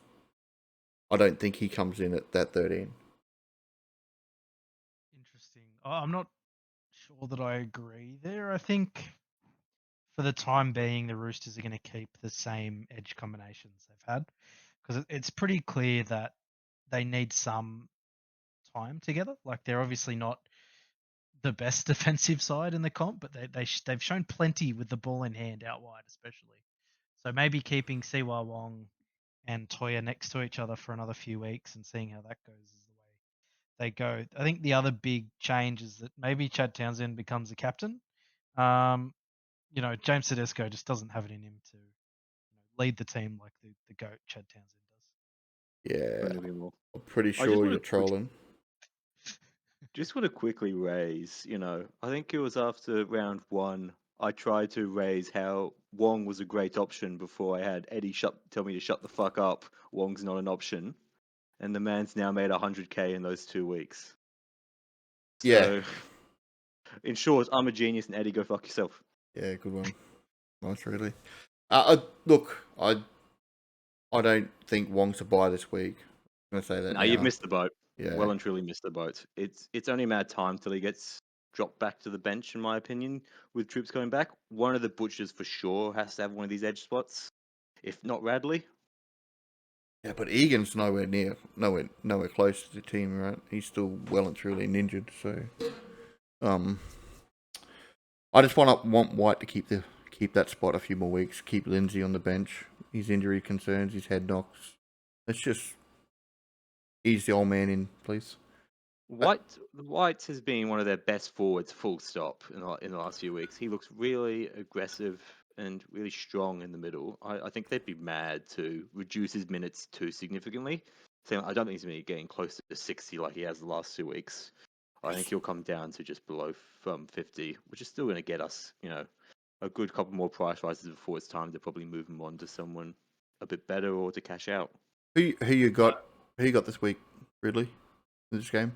I don't think he comes in at that 13. Interesting. I'm not sure that I agree there. I think for the time being, the Roosters are going to keep the same edge combinations they've had because it's pretty clear that they need some time together. Like they're obviously not the best defensive side in the comp, but they've shown plenty with the ball in hand out wide, especially. So maybe keeping Siwa Wong and Toya next to each other for another few weeks and seeing how that goes is the way they go. I think the other big change is that maybe Chad Townsend becomes a captain. James Tedesco just doesn't have it in him to lead the team like the GOAT Chad Townsend Yeah, couldn't agree more. I'm pretty I just sure want you're to quick, trolling. just want to quickly raise. I think it was after round 1. I tried to raise how Wong was a great option before I had Eddie tell me to shut the fuck up. Wong's not an option, and the man's now made 100K in those 2 weeks. Yeah, So, in short, I'm a genius, and Eddie, go fuck yourself. yeah, good one. Nice, really. Look, I don't think Wong's a buy this week. I'm gonna say that No, you've now. missed the boat. Yeah, Well and truly missed the boat. It's only a matter of time till he gets dropped back to the bench, in my opinion, with troops coming back. One of the butchers for sure has to have one of these edge spots. If not Radley. yeah, but Egan's nowhere close to the team, right? He's still well and truly injured. So, um, I just want White to keep that spot a few more weeks. Keep Lindsay on the bench. His injury concerns, his head knocks. Let's just ease the old man in, please. White has been one of their best forwards, full stop, in the last few weeks. He looks really aggressive and really strong in the middle. I think they'd be mad to reduce his minutes too significantly. So I don't think he's going to be getting close to 60 like he has the last 2 weeks. I think he'll come down to just below 50, which is still going to get us, a good couple more price rises before it's time to probably move him on to someone a bit better or to cash out. Who you got? Who you got this week, Ridley? In this game?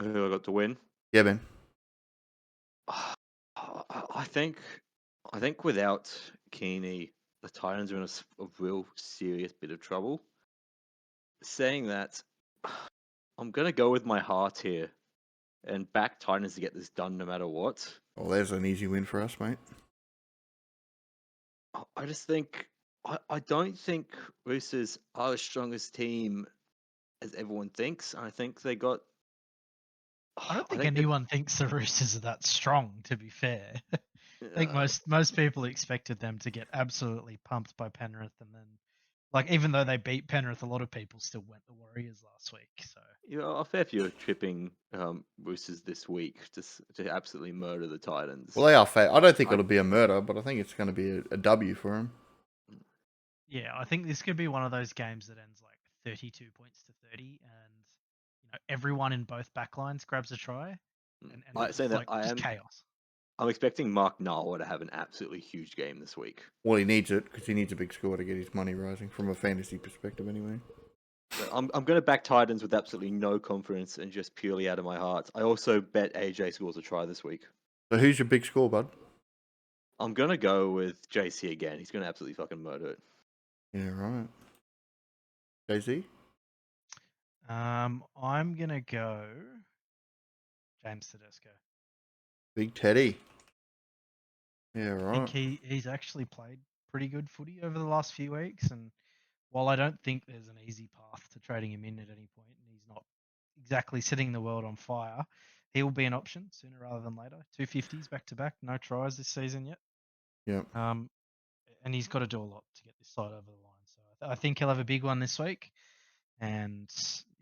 Who I got to win? Yeah, man. I think without Keeney, the Titans are in a real serious bit of trouble. Saying that, I'm gonna go with my heart here and back Titans to get this done no matter what. Well, there's an easy win for us, mate. I just think I don't think Roosters are the strongest team as everyone thinks. I think they got. I don't I think think that anyone thinks the Roosters are that strong, to be fair. I think most people expected them to get absolutely pumped by Penrith, and then, like, even though they beat Penrith, a lot of people still went the Warriors last week. So a fair few are tripping Roosters this week to absolutely murder the Titans. Well, they are fair. I don't think I, it'll be a murder, but I think it's going to be a W for them. yeah, I think this could be one of those games that ends like 32 points to 30, and everyone in both backlines grabs a try, and I it's say just that like just chaos. I'm expecting Mark Narwa to have an absolutely huge game this week. Well, he needs it because he needs a big score to get his money rising from a fantasy perspective, anyway. But I'm going to back Titans with absolutely no confidence and just purely out of my heart. I also bet AJ scores a try this week. So, who's your big score, bud? I'm going to go with JC again. He's going to absolutely fucking murder it. Yeah, right. JZ? I'm gonna go James Tedesco. Big Teddy. Yeah, I think right. he's actually played pretty good footy over the last few weeks, and while I don't think there's an easy path to trading him in at any point, and he's not exactly setting the world on fire, he will be an option sooner rather than later. 250s back to back, no tries this season yet. Yeah. And he's got to do a lot to get this side over the line. So I think he'll have a big one this week, and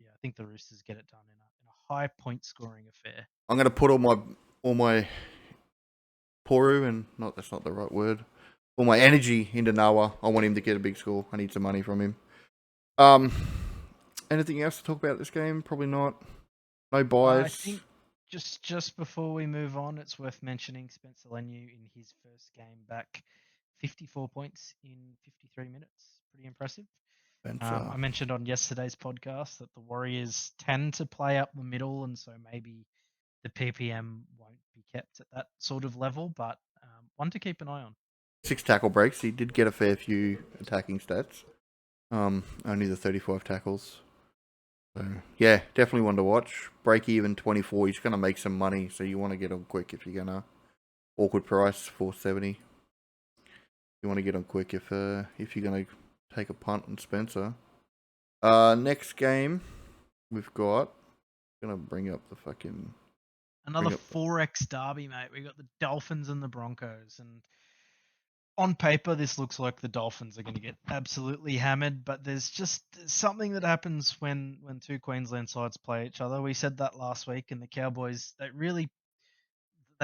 yeah, I think the Roosters get it done in a high point scoring affair. I'm going to put all my poru and that's not the right word. All my energy into Nawa. I want him to get a big score. I need some money from him. Anything else to talk about this game? Probably not. No buys. I think just before we move on, it's worth mentioning Spencer Leniu in his first game back, 54 points in 53 minutes. Pretty impressive. I mentioned on yesterday's podcast that the Warriors tend to play up the middle, and so maybe the PPM won't be kept at that sort of level, but one to keep an eye on. 6 tackle breaks. He did get a fair few attacking stats. Only the 35 tackles. So, yeah, definitely one to watch. Break even 24. He's going to make some money, so you want to get on quick if you're going to. Awkward price, 470. You want to get on quick if you're going to take a punt on Spencer. Next game, we've got. I'm going to bring up the fucking. Another 4x derby, mate. We got the Dolphins and the Broncos, and on paper, this looks like the Dolphins are going to get absolutely hammered, but there's just something that happens when two Queensland sides play each other. We said that last week, and the Cowboys, they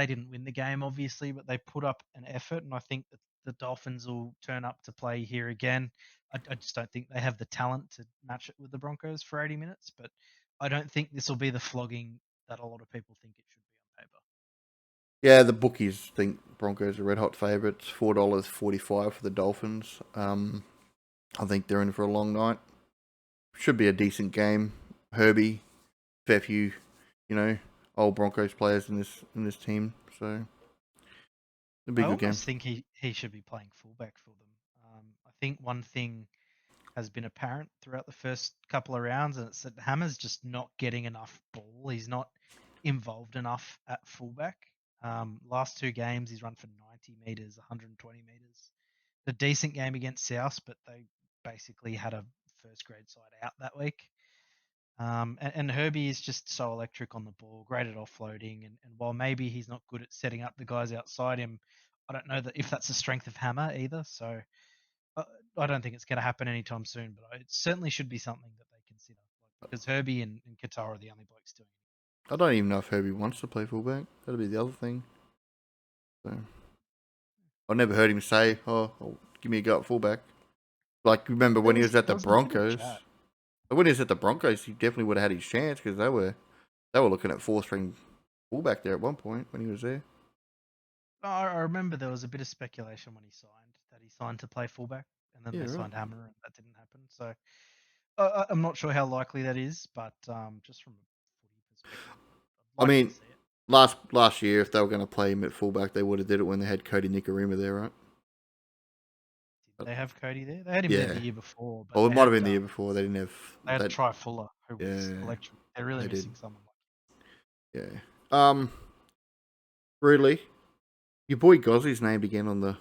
didn't win the game, obviously, but they put up an effort, and I think that the Dolphins will turn up to play here again. I just don't think they have the talent to match it with the Broncos for 80 minutes, but I don't think this will be the flogging that a lot of people think it should be on paper. Yeah, the bookies think Broncos are red hot favourites. $4.45 for the Dolphins. I think they're in for a long night. Should be a decent game. Herbie, fair few, old Broncos players in this team. So it'll be a good game. I almost think he should be playing fullback for them. I think one thing has been apparent throughout the first couple of rounds, and it's that Hammer's just not getting enough ball. He's not involved enough at fullback. Last 2 games, he's run for 90 meters, 120 meters. A decent game against South, but they basically had a first grade side out that week. And Herbie is just so electric on the ball, great at offloading. And while maybe he's not good at setting up the guys outside him, I don't know that if that's a strength of Hammer either. So I don't think it's going to happen anytime soon, but it certainly should be something that they consider, because Herbie and Qatar are the only blokes doing it. I don't even know if Herbie wants to play fullback. That'll be the other thing. So I never heard him say, "Oh, give me a go at fullback." Like, remember when he was at the Broncos? When he was at the Broncos, he definitely would have had his chance because they were looking at 4-string fullback there at one point when he was there. I remember there was a bit of speculation when he signed to play fullback, and then they signed Hammer, and that didn't happen. So I'm not sure how likely that is, but just from a footy perspective, I'd like to see it. Last year, if they were going to play him at fullback, they would have did it when they had Cody Nikorima there, right? Did they have Cody there? They had him there the year before. But it might have been the year before. They didn't have. They had Try Fuller. who was Yeah, electric. They're really they did. missing someone like Yeah. Really, your boy Gozzy's named again on the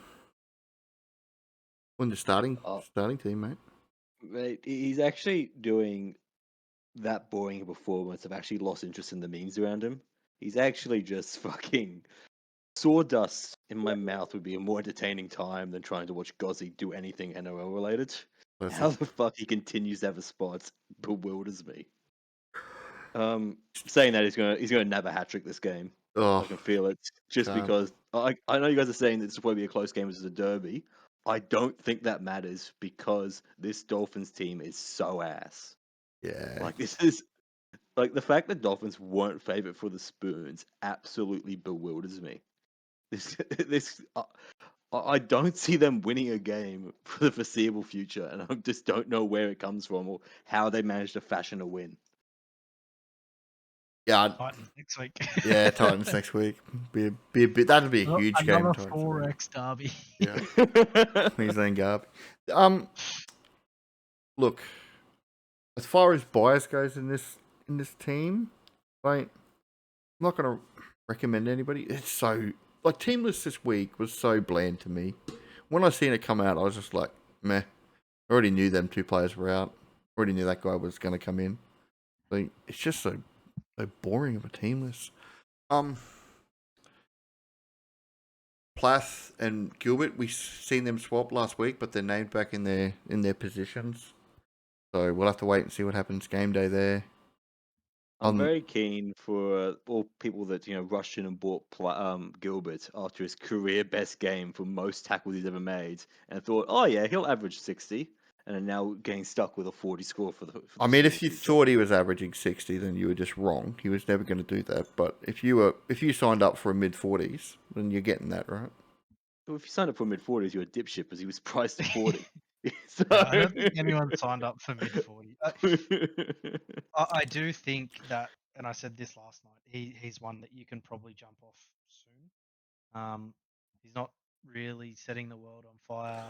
starting Oh, team, mate. mate, he's actually doing that boring a performance. I've actually lost interest in the memes around him. He's actually just fucking sawdust in my mouth would be a more entertaining time than trying to watch Gozzy do anything NRL related. That's How the fuck he continues to have a spot bewilders me. Saying that he's gonna nab a hat trick this game. I oh, can feel it. Just can't. because I know you guys are saying that this will probably be a close game as a derby. I don't think that matters because this Dolphins team is so ass. Yeah, Like this is like the fact that Dolphins weren't favourite for the Spoons absolutely bewilders me. This I don't see them winning a game for the foreseeable future, and I just don't know where it comes from or how they managed to fashion a win. yeah, Titans next week. yeah. Titans next week. Be a bit. That'd be a huge game. Another Titans. 4x derby. Yeah, Queensland Garb. Look, as far as bias goes in this team, like, I'm not gonna recommend anybody. It's so like team list this week was so bland to me. When I seen it come out, I was just like, meh. I already knew them two players were out. Already knew that guy was gonna come in. Like, it's just so boring of a team list. Plath and Gilbert, we seen them swap last week, but they're named back in their positions. So we'll have to wait and see what happens game day there. I'm very keen for all people that rushed in and bought Gilbert after his career best game for most tackles he's ever made, and thought, oh yeah, he'll average 60, and are now getting stuck with a 40 score for the I mean, if you future. thought he was averaging 60, then you were just wrong. He was never going to do that. But if you signed up for a mid 40s, then you're getting that, right? Well, if you signed up for mid 40s, you're a dipshit because he was priced at 40. So Yeah, I don't think anyone signed up for mid 40. I do think that, and I said this last night, he's one that you can probably jump off soon. He's not really setting the world on fire.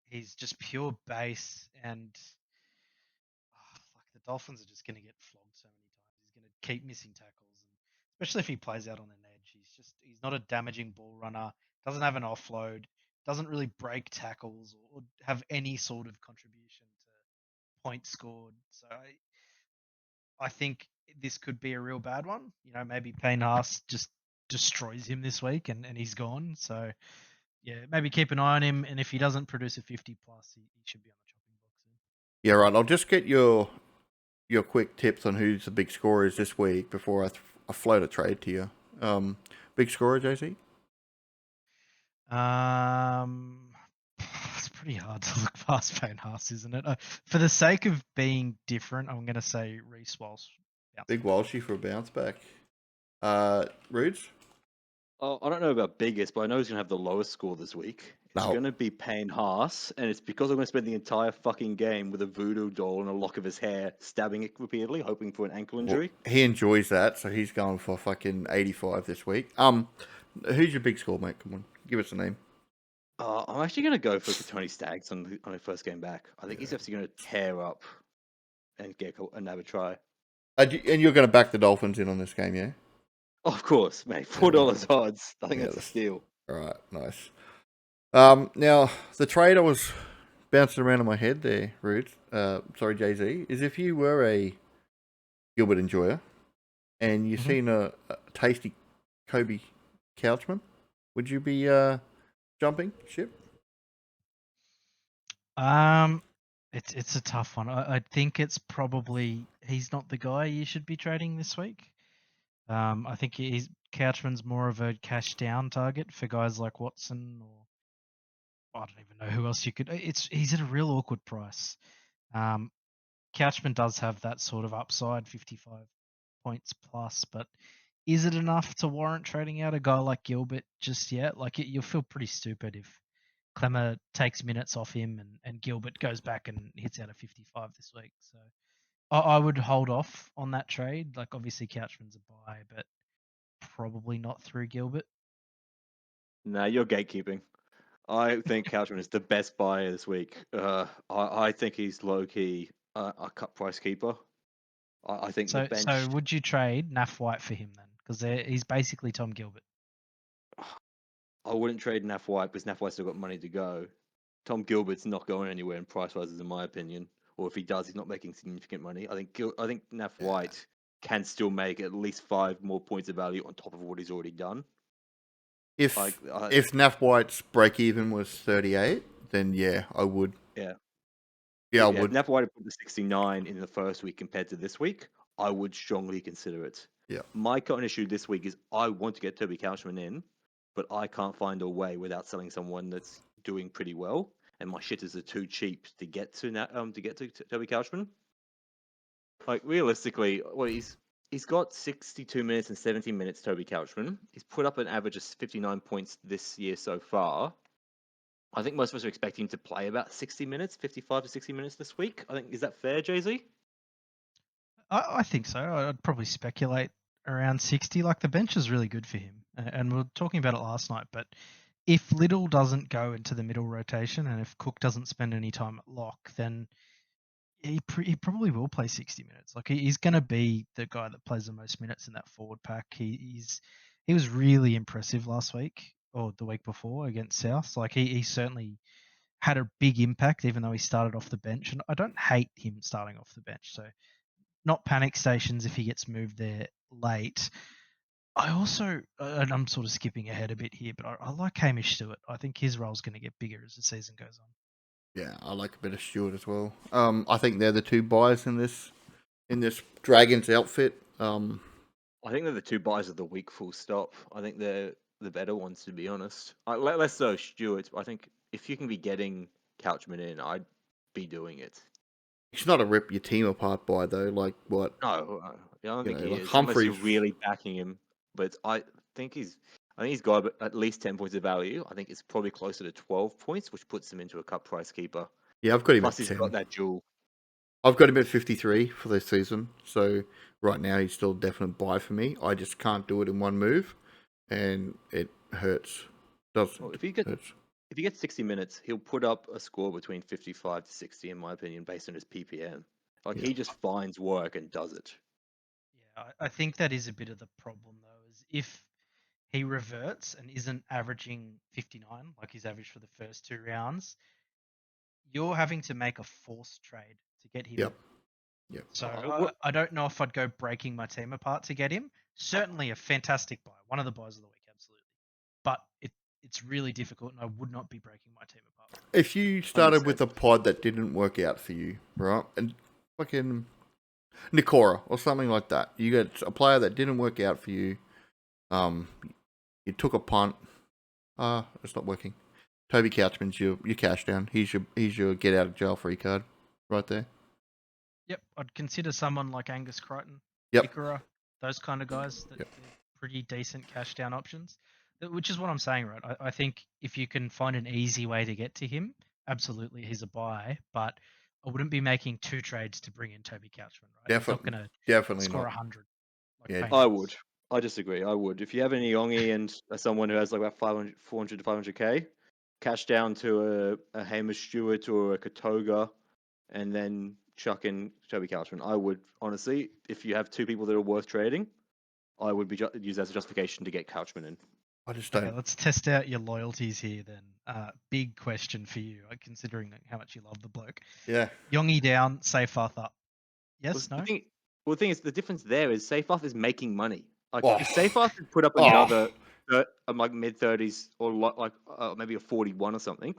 He's just pure base, and fuck, the Dolphins are just going to get flogged so many times. He's going to keep missing tackles, and especially if he plays out on an edge. He's not a damaging ball runner. Doesn't have an offload. Doesn't really break tackles or have any sort of contribution to points scored. So I think this could be a real bad one. Maybe Payne Haas just destroys him this week and he's gone. So yeah, maybe keep an eye on him. And if he doesn't produce a 50 plus, he should be on the chopping block soon. Yeah, right. I'll just get your quick tips on who's the big scorers this week before I float a trade to you. Big scorer, JC? It's pretty hard to look past Payne Haas, isn't it? For the sake of being different, I'm going to say Reece Walsh. Big Walshy for a bounce back. Rudes? Oh, I don't know about biggest, but I know he's gonna have the lowest score this week. It's No. gonna be Payne Haas, and it's because I'm gonna spend the entire fucking game with a voodoo doll and a lock of his hair, stabbing it repeatedly, hoping for an ankle Well, injury. he enjoys that, so he's going for fucking 85 this week. Who's your big score, mate? Come on, give us a name. I'm actually gonna go for Tony Staggs on his first game back. I think he's actually gonna tear up and get another try. And you're going to back the Dolphins in on this game, yeah? Of course, mate. $4 odds. I think Yeah, that's a steal. All right, nice. Now the trade I was bouncing around in my head there, Rude. Sorry, Jay Z, is if you were a Gilbert enjoyer and you've seen a tasty Kobe Couchman, would you be jumping ship? It's a tough one. I think it's probably he's not the guy you should be trading this week. I think Couchman's more of a cash down target for guys like Watson, or I don't even know who else you could. He's at a real awkward price. Couchman does have that sort of upside, 55 points plus, but is it enough to warrant trading out a guy like Gilbert just yet? Like you'll feel pretty stupid if Clemmer takes minutes off him and Gilbert goes back and hits out a 55 this week. So I would hold off on that trade. Like obviously Couchman's a buy, but probably not through Gilbert. Nah, you're gatekeeping. I think Couchman is the best buy this week. I think he's low key a cut price keeper. I think the bench. So would you trade Naf White for him then? Because he's basically Tom Gilbert. I wouldn't trade Naf White because Naf White's still got money to go. Tom Gilbert's not going anywhere in price rises, in my opinion. Or if he does, he's not making significant money. I think Naf White can still make at least 5 more points of value on top of what he's already done. If Naf White's break even was 38, then yeah, I would. Yeah. Yeah, I If would. Naf White had put the 69 in the first week compared to this week, I would strongly consider it. Yeah. My current issue this week is I want to get Toby Couchman in, but I can't find a way without selling someone that's doing pretty well, and my shitters are too cheap to get to Toby Couchman. Like realistically, well, he's got 62 minutes and 17 minutes. Toby Couchman. He's put up an average of 59 points this year so far. I think most of us are expecting him to play about 60 minutes, 55 to 60 minutes this week. I think, is that fair, Jay-Z? I think so. I'd probably speculate around 60. Like the bench is really good for him, and we were talking about it last night. But if Little doesn't go into the middle rotation, and if Cook doesn't spend any time at lock, then he probably will play 60 minutes. Like he's going to be the guy that plays the most minutes in that forward pack. He was really impressive last week or the week before against South. Like he certainly had a big impact, even though he started off the bench. And I don't hate him starting off the bench. So not panic stations if he gets moved there late. I also, and I'm sort of skipping ahead a bit here, but I like Hamish Stewart. I think his role's going to get bigger as the season goes on. Yeah, I like a bit of Stewart as well. I think they're the two buys in this Dragons outfit. I think they're the two buys of the week, full stop. I think they're the better ones, to be honest. Less so Stewart. I think if you can be getting Couchman in, I'd be doing it. He's not a rip your team apart buy though. Like what? No, I don't think he like is. Humphreys. Unless you're really backing him. But I think he's got at least 10 points of value. I think it's probably closer to 12 points, which puts him into a cup price keeper. Yeah, I've got him Plus, at 10. he's got that duel. I've got him at 53 for this season. So right now he's still a definite buy for me. I just can't do it in one move, and it hurts. Well, if he gets 60 minutes, he'll put up a score between 55 to 60, in my opinion, based on his PPM. Like he just finds work and does it. Yeah, I think that is a bit of the problem though, is if he reverts and isn't averaging 59 like he's averaged for the first 2 rounds, you're having to make a forced trade to get him. Yep. So I don't know if I'd go breaking my team apart to get him. Certainly a fantastic buy, one of the buys of the week, absolutely. But it's really difficult, and I would not be breaking my team apart. If you started with a pod that didn't work out for you, right, and fucking Nikora or something like that, you get a player that didn't work out for you. You took a punt. It's not working. Toby Couchman's your cash down. He's your get out of jail free card, right there. Yep, I'd consider someone like Angus Crichton, Yep. Ikora, those kind of guys that they're pretty decent cash down options. Which is what I'm saying, right? I think if you can find an easy way to get to him, absolutely he's a buy. But I wouldn't be making 2 trades to bring in Toby Couchman, right? Definitely, He's not going to score not. 100. Yeah, I would. I disagree. I would. If you have any Yongi and someone who has like about 400 to 500k, cash down to a Hamish Stewart or a Katoga, and then chuck in Toby Couchman. I would, honestly, if you have 2 people that are worth trading, I would be use as a justification to get Couchman in. I just don't. Okay, let's test out your loyalties here then. Big question for you, considering how much you love the bloke. Yeah. Yongi down, Seyfarth up. Yes, no? The thing is, the difference there is Seyfarth is making money. Like Oh. if Seyfarth had put up another like mid-30s or like maybe a 41 or something,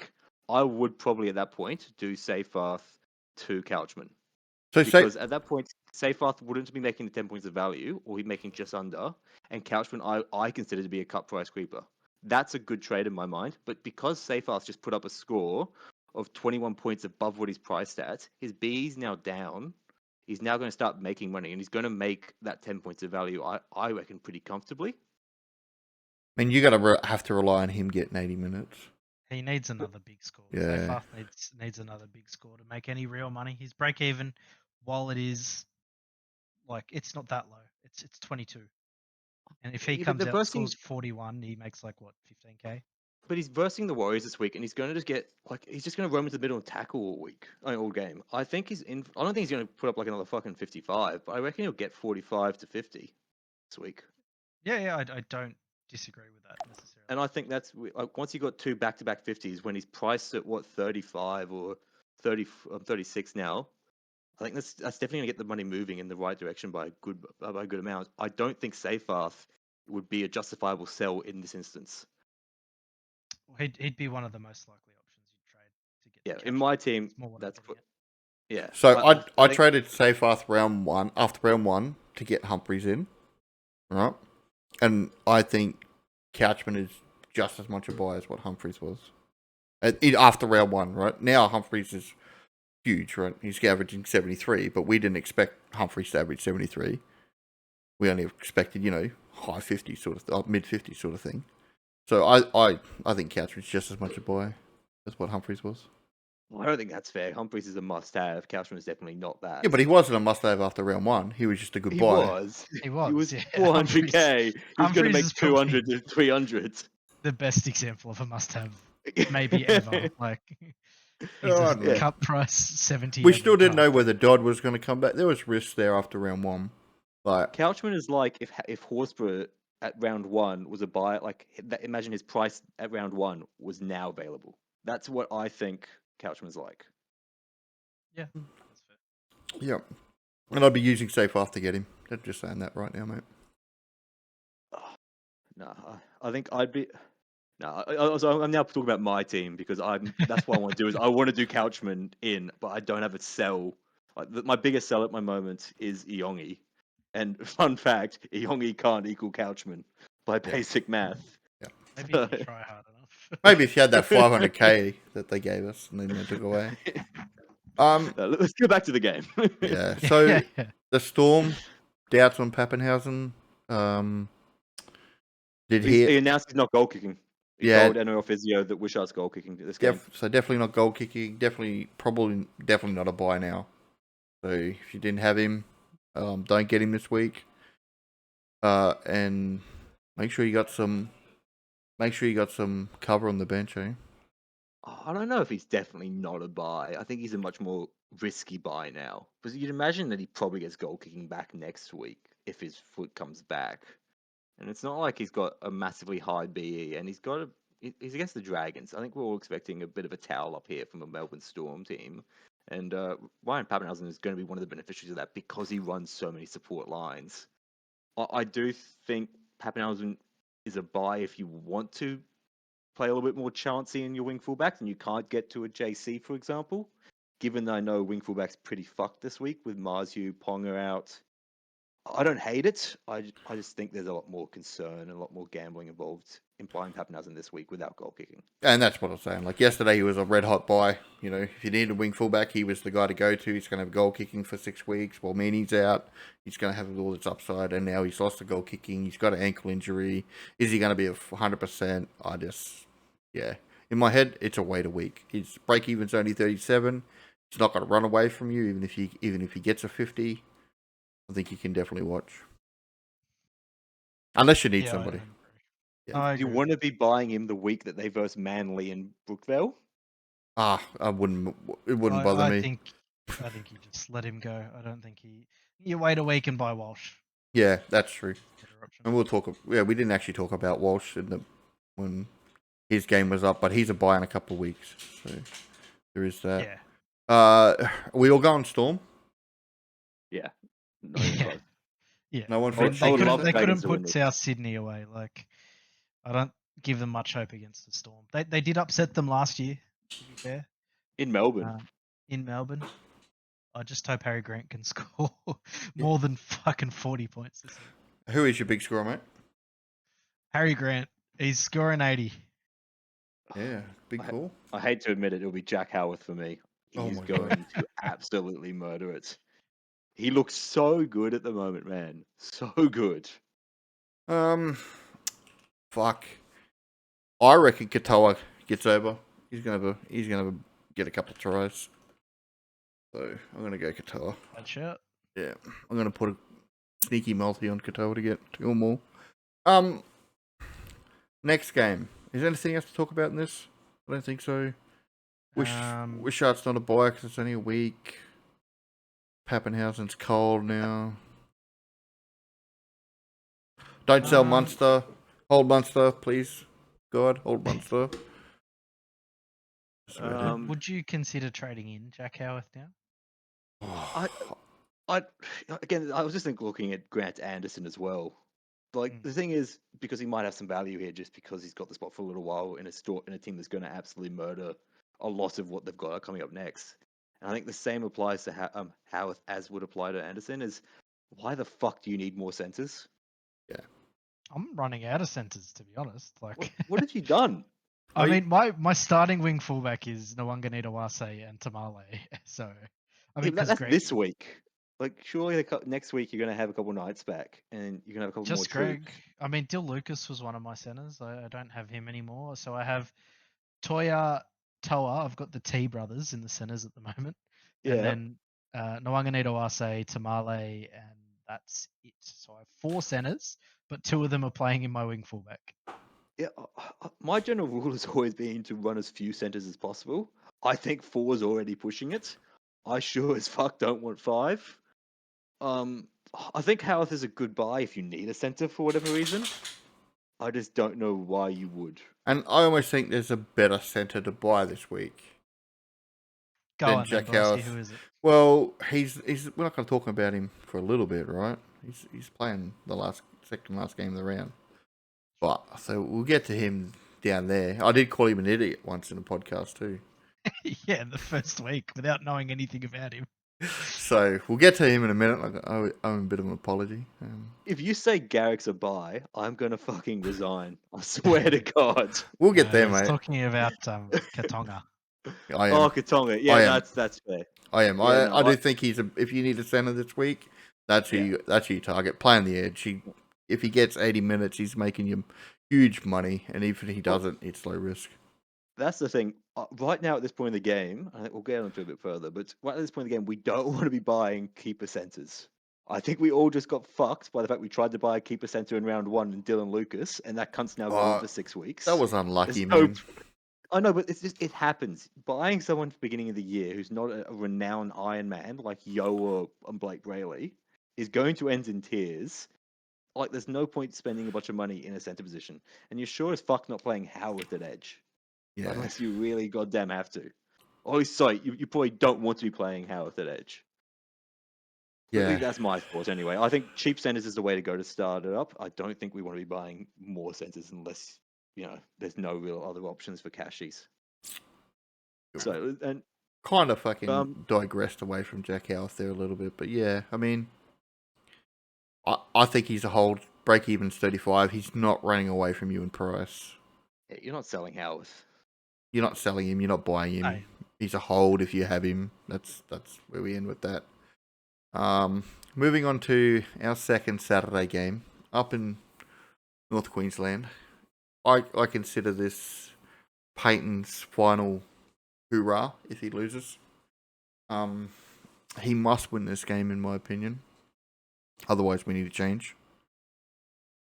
I would probably at that point do Seyfarth to Couchman. So because at that point, Seyfarth wouldn't be making the 10 points of value, or he'd making just under, and Couchman I consider to be a cut price creeper. That's a good trade in my mind, but because Seyfarth just put up a score of 21 points above what he's priced at, his B's now down. He's now going to start making money, and he's going to make that 10 points of value, I reckon, pretty comfortably. I mean, you got to have to rely on him getting 80 minutes. He needs another big score. Yeah. Seyfarth needs another big score to make any real money. His break even, while it is like it's not that low. It's 22. And if he comes out and scores 41, he makes like what, 15k? But he's versing the Warriors this week, and he's going to just get he's just going to roam into the middle and tackle all game. I think he's in. I don't think he's going to put up like another fucking 55, but I reckon he'll get 45 to 50 this week. Yeah, I don't disagree with that necessarily. And I think that's once you got 2 back-to-back 50s, when he's priced at 35 or 30, 36 now. I think that's definitely going to get the money moving in the right direction by a good amount. I don't think Seyfarth would be a justifiable sell in this instance. He'd be one of the most likely options you'd trade to get. Yeah, in my team, It's more what I'm that's getting what. at. Yeah. So I think- traded Seyfarth after round one to get Humphries in, right? And I think Couchman is just as much a buy as what Humphries was after round one, right? Now Humphries is huge, right? He's averaging 73, but we didn't expect Humphries to average 73. We only expected, high 50s sort of, mid 50s sort of thing. So I think Couchman's just as much a buy as what Humphries was. I don't think that's fair. Humphries is a must-have. Couchman is definitely not that. Yeah, but he wasn't a must-have after round one. He was just a good He buy. was. He was. He was Yeah. 400k. He was going to Humphries make is probably 200 to 300. the best example of a must-have, maybe ever. Like, he's Oh, a no. cut price 70. We every still didn't time. know whether Dodd was going to come back. There was risks there after round one. Like, Couchman is like if Horsburgh at round 1 was a buy. Imagine his price at round 1 was now available. That's what I think Couchman's like. Yeah, that's fair. yeah. And I'd be using Seyfarth to get him. I'm just saying that right now, mate. No, I think I'd be. No, I'm now talking about my team because that's what I want to do. Is I want to do Couchman in, but I don't have a sell. My biggest sell at my moment is Iongi, and fun fact, Iongi can't equal Couchman by basic math. Yeah. Maybe you didn't try hard enough. Maybe if you had that 500k that they gave us and then they took away. Let's go back to the game. Yeah. So Yeah. the Storm, doubts on Pappenhausen. He announced he's not goal kicking. He Yeah. told NRL physio that Wishart's goal kicking this game. So definitely not goal kicking. Definitely not a buy now. So if you didn't have him, don't get him this week. And make sure you got some cover on the bench, eh? I don't know if he's definitely not a buy. I think he's a much more risky buy now. Because you'd imagine that he probably gets goal kicking back next week if his foot comes back. And it's not like he's got a massively high BE, and he's against the Dragons. I think we're all expecting a bit of a towel up here from a Melbourne Storm team. And Ryan Pappenhausen is going to be one of the beneficiaries of that because he runs so many support lines. I do think Pappenhausen is a buy if you want to play a little bit more chancy in your wing fullbacks and you can't get to a JC, for example. Given that I know wing fullback's pretty fucked this week with Marzu, Ponga out. I don't hate it. I just think there's a lot more concern and a lot more gambling involved in buying Pappenhausen this week without goal kicking. And that's what I was saying. Like yesterday, he was a red hot buy. If you need a wing fullback, he was the guy to go to. He's going to have goal kicking for 6 weeks. While Meany's out, he's going to have all its upside. And now he's lost the goal kicking. He's got an ankle injury. Is he going to be 100%? In my head, it's a wait a week. His break even's only 37. He's not going to run away from you, even if he gets a 50. I think you can definitely watch. Unless you need somebody. I Do you agree. want to be buying him the week that they verse Manly and Brookvale? I wouldn't. It wouldn't bother I me. I think you just let him go. I don't think you wait a week and buy Walsh. Yeah, that's true. Better option. And we'll talk. Yeah, we didn't actually talk about Walsh when his game was up, but he's a buy in a couple of weeks. So there is that. Yeah. We all going Storm? Yeah. No, Yeah. Yeah. No one They, thinks they I would couldn't, love they Vegas couldn't to win put this. South Sydney away. Like, I don't give them much hope against the Storm. They did upset them last year, to be fair, In Melbourne. in Melbourne. I just hope Harry Grant can score more than fucking 40 points this week. Who is your big scorer, mate? Harry Grant, he's scoring 80. Yeah, big call. I hate to admit it, it'll be Jack Howarth for me. Oh He's my God. going to absolutely murder it. He looks so good at the moment, man. So good. Fuck. I reckon Katoa gets over. He's gonna get a couple of tries. So I'm gonna go Katoa. That shirt. Yeah, I'm gonna put a sneaky multi on Katoa to get 2 or more. Next game, Is there anything else to talk about in this? I don't think so. Wishart's not a buy because it's only a week. Pappenhausen's cold now. Don't sell Munster. Hold Munster, please. God, hold Munster. Would you consider trading in Jack Howarth now? I was just looking at Grant Anderson as well. Like the thing is, because he might have some value here, just because he's got the spot for a little while in a team that's going to absolutely murder a lot of what they've got coming up next. And I think the same applies to Howarth as would apply to Anderson. Is why the fuck do you need more centers? Yeah, I'm running out of centers, to be honest. Like, what have you done? I mean, my starting wing fullback is Nwanga and Tamale. So, I mean, that's this week. Like, surely next week you're going to have a couple nights back, and you're going to have a couple more just Greg. I mean, Dill Lucas was one of my centers. I don't have him anymore. So I have Toya, Toa. I've got the T brothers in the centers at the moment. Yeah. And then Nwanga Tamale, and that's it. So I have 4 centers, but 2 of them are playing in my wing fullback. Yeah, my general rule has always been to run as few centers as possible. I think 4 is already pushing it. I sure as fuck don't want 5. I think Howarth is a good buy if you need a center for whatever reason. I just don't know why you would. And I almost think there's a better center to buy this week. Go on, Jack Howarth. Who is it? Well, he's we're not going to talk about him for a little bit, right? He's playing the second last game of the round. But so we'll get to him down there. I did call him an idiot once in a podcast too. Yeah, the first week without knowing anything about him. So we'll get to him in a minute. I owe him a bit of an apology. If you say Garrick's a buy, I'm gonna fucking resign. I swear to God. We'll get there, mate. Talking about Katonga. I am. Oh, Katonga. Yeah, that's fair. I am. Yeah, I do think if you need a center this week, that's who you target. Play on the edge. If he gets 80 minutes, he's making you huge money, and if he doesn't, it's low risk. That's the thing. Right now, at this point in the game, I think we'll get onto it a bit further, but right at this point in the game, we don't want to be buying keeper centers. I think we all just got fucked by the fact we tried to buy a keeper center in round 1 and Dylan Lucas, and that cunt's now gone for 6 weeks. That was unlucky, man. I know, but it happens. Buying someone at the beginning of the year who's not a renowned Iron Man like Yo or Blake Brayley is going to end in tears. Like, there's no point spending a bunch of money in a center position, and you're sure as fuck not playing Howard at edge. Yeah. Unless you really goddamn have to. Oh, sorry, you probably don't want to be playing Howarth at edge. Yeah. I think that's my thought anyway. I think cheap centers is the way to go to start it up. I don't think we want to be buying more centers unless, there's no real other options for cashies. So, and kind of fucking digressed away from Jack Howarth there a little bit, but yeah, I mean, I think he's a hold. Break even's 35. He's not running away from you in price. Yeah, you're not selling Howarth. You're not selling him. You're not buying him. No. He's a hold if you have him. That's where we end with that. Moving on to our second Saturday game up in North Queensland. I consider this Payton's final hoorah if he loses. He must win this game in my opinion. Otherwise, we need to change.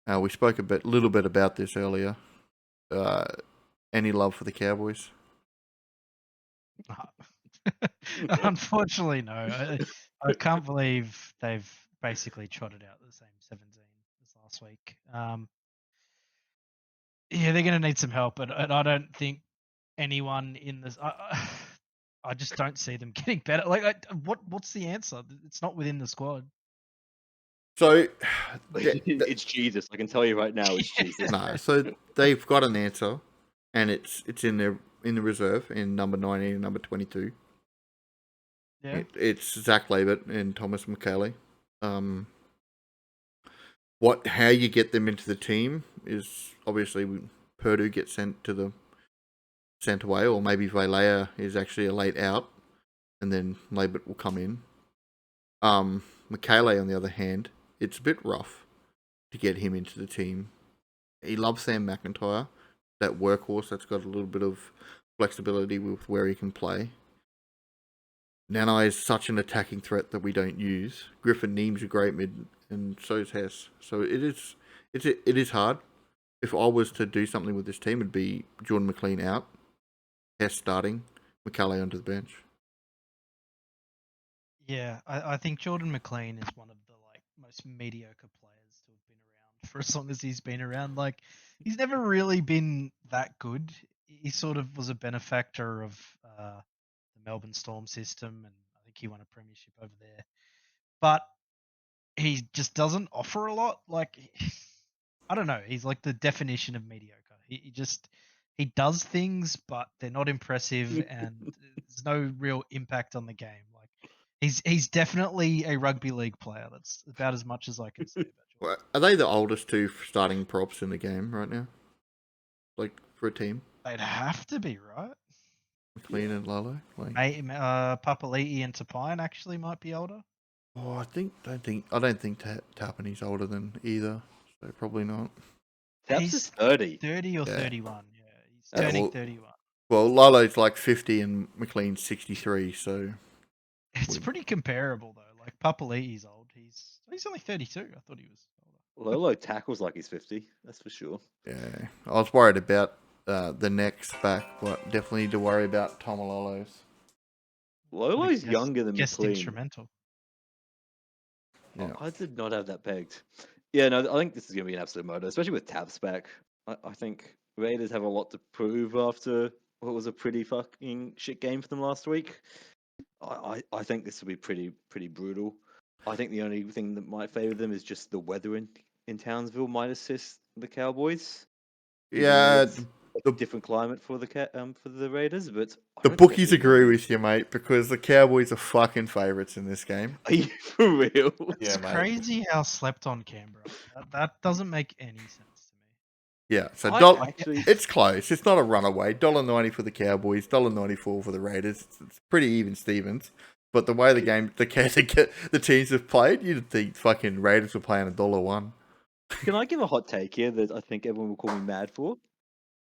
We spoke a little bit about this earlier. Any love for the Cowboys? Unfortunately, no. I can't believe they've basically trotted out the same 17 as last week. Yeah, they're going to need some help, and I don't think anyone in this. I just don't see them getting better. Like, what's the answer? It's not within the squad. So it's Jesus. I can tell you right now, it's Jesus. No, so they've got an answer, and it's in the reserve in number 19 and number 22. Yeah, it's Zach Labert and Thomas McKaylee. How you get them into the team is obviously Purdue gets sent away, or maybe Valea is actually a late out, and then Labert will come in. McKaylee, on the other hand, it's a bit rough to get him into the team. He loves Sam McIntyre, that workhorse that's got a little bit of flexibility with where he can play. Nanai is such an attacking threat that we don't use. Griffin Neem's a great mid, and so is Hess. So it is hard. if I was to do something with this team, it'd be Jordan McLean out, Hess starting, McCulley onto the bench. Yeah, I think Jordan McLean is one of the most mediocre players to have been around for as long as he's been around. Like, he's never really been that good. He sort of was a benefactor of the Melbourne Storm system, and I think he won a premiership over there. But he just doesn't offer a lot. Like, I don't know. He's like the definition of mediocre. He does things, but they're not impressive, and there's no real impact on the game. Like, he's definitely a rugby league player. That's about as much as I can say about Jordan. Well, are they the oldest two starting props in the game right now? Like, for a team? They'd have to be, right? McLean and Lalo? Like, Papali'i and Tapine actually might be older. oh, I don't think Tapani's older than either, so probably not. Taps He's is 30. 30 or Yeah. 31. Yeah, he's Yeah, turning well- 31. Well, Lalo's like 50 and McLean's 63, so It's pretty comparable though. Like Papali'i's old. He's only 32. I thought he was older. Lolo tackles like he's 50. That's for sure. yeah. I was worried about the next back, but definitely need to worry about Tomalolo's. Lolo's Guest- younger than guest McLean. instrumental. Yeah. I did not have that pegged. Yeah, no, I think this is going to be an absolute motor, especially with Taps back. I think Raiders have a lot to prove after what was a pretty fucking shit game for them last week. I think this will be pretty brutal. I think the only thing that might favour them is just the weather in Townsville might assist the Cowboys. Even though Yeah, it's a different climate for the Raiders, but I the don't think bookies they're agree gonna- with you, mate, because the Cowboys are fucking favourites in this game. Are you for real? It's Yeah, mate. crazy how slept on Canberra. That doesn't make any sense to me. Yeah, so I actually it's close. It's not a runaway. $1.90 for the Cowboys, $1.94 for the Raiders. It's pretty even Stevens. But the way the teams have played, you'd think fucking Raiders were playing $1.01. Can I give a hot take here that I think everyone will call me mad for?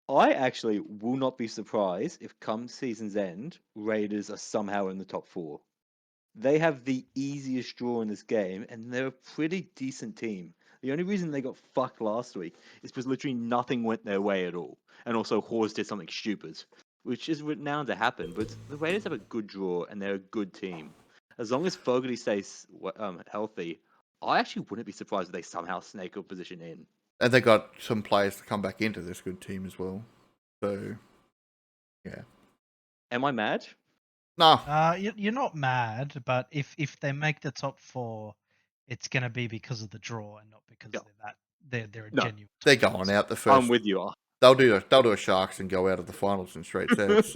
I actually will not be surprised if come season's end, Raiders are somehow in the top 4. They have the easiest draw in this game, and they're a pretty decent team. The only reason they got fucked last week is because literally nothing went their way at all. And also Hawes did something stupid, which is renowned to happen. But the Raiders have a good draw, and they're a good team. As long as Fogarty stays healthy, I actually wouldn't be surprised if they somehow snake a position in. And they got some players to come back into this good team as well. So, yeah. Am I mad? No, You're not mad, but if they make the top 4, it's gonna be because of the draw and not because Yeah. they're a No, genuine. they're top going four. out the first. I'm with you. They'll do a Sharks and go out of the finals in straight sets.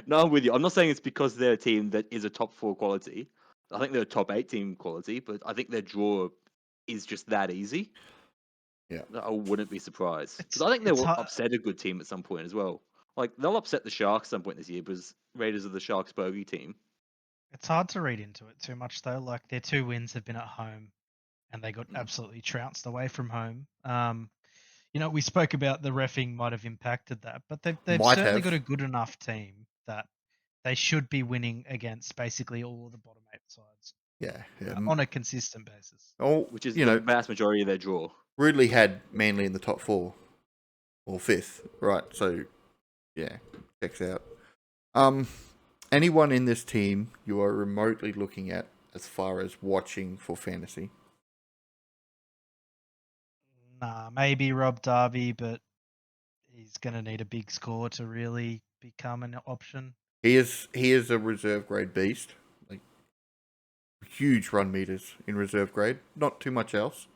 No, I'm with you. I'm not saying it's because they're a team that is a top 4 quality. I think they're a top 8 team quality, but I think their draw is just that easy. Yeah. I wouldn't be surprised. Because It's- I think they it's will hard- upset a good team at some point as well. Like, they'll upset the Sharks at some point this year because Raiders are the Sharks bogey team. It's hard to read into it too much though. Like their 2 wins have been at home, and they got absolutely trounced away from home. We spoke about the reffing might have impacted that, but they've Might certainly have. got a good enough team that they should be winning against basically all of the bottom 8 sides Yeah. on a consistent basis. Oh, Which is you the know, vast majority of their draw. Ridley had Manly in the top 4 or 5th, right? So, yeah, checks out. Anyone in this team you are remotely looking at as far as watching for fantasy? Nah, maybe Rob Darby, but he's going to need a big score to really become an option. He is a reserve grade beast, like huge run meters in reserve grade. Not too much else,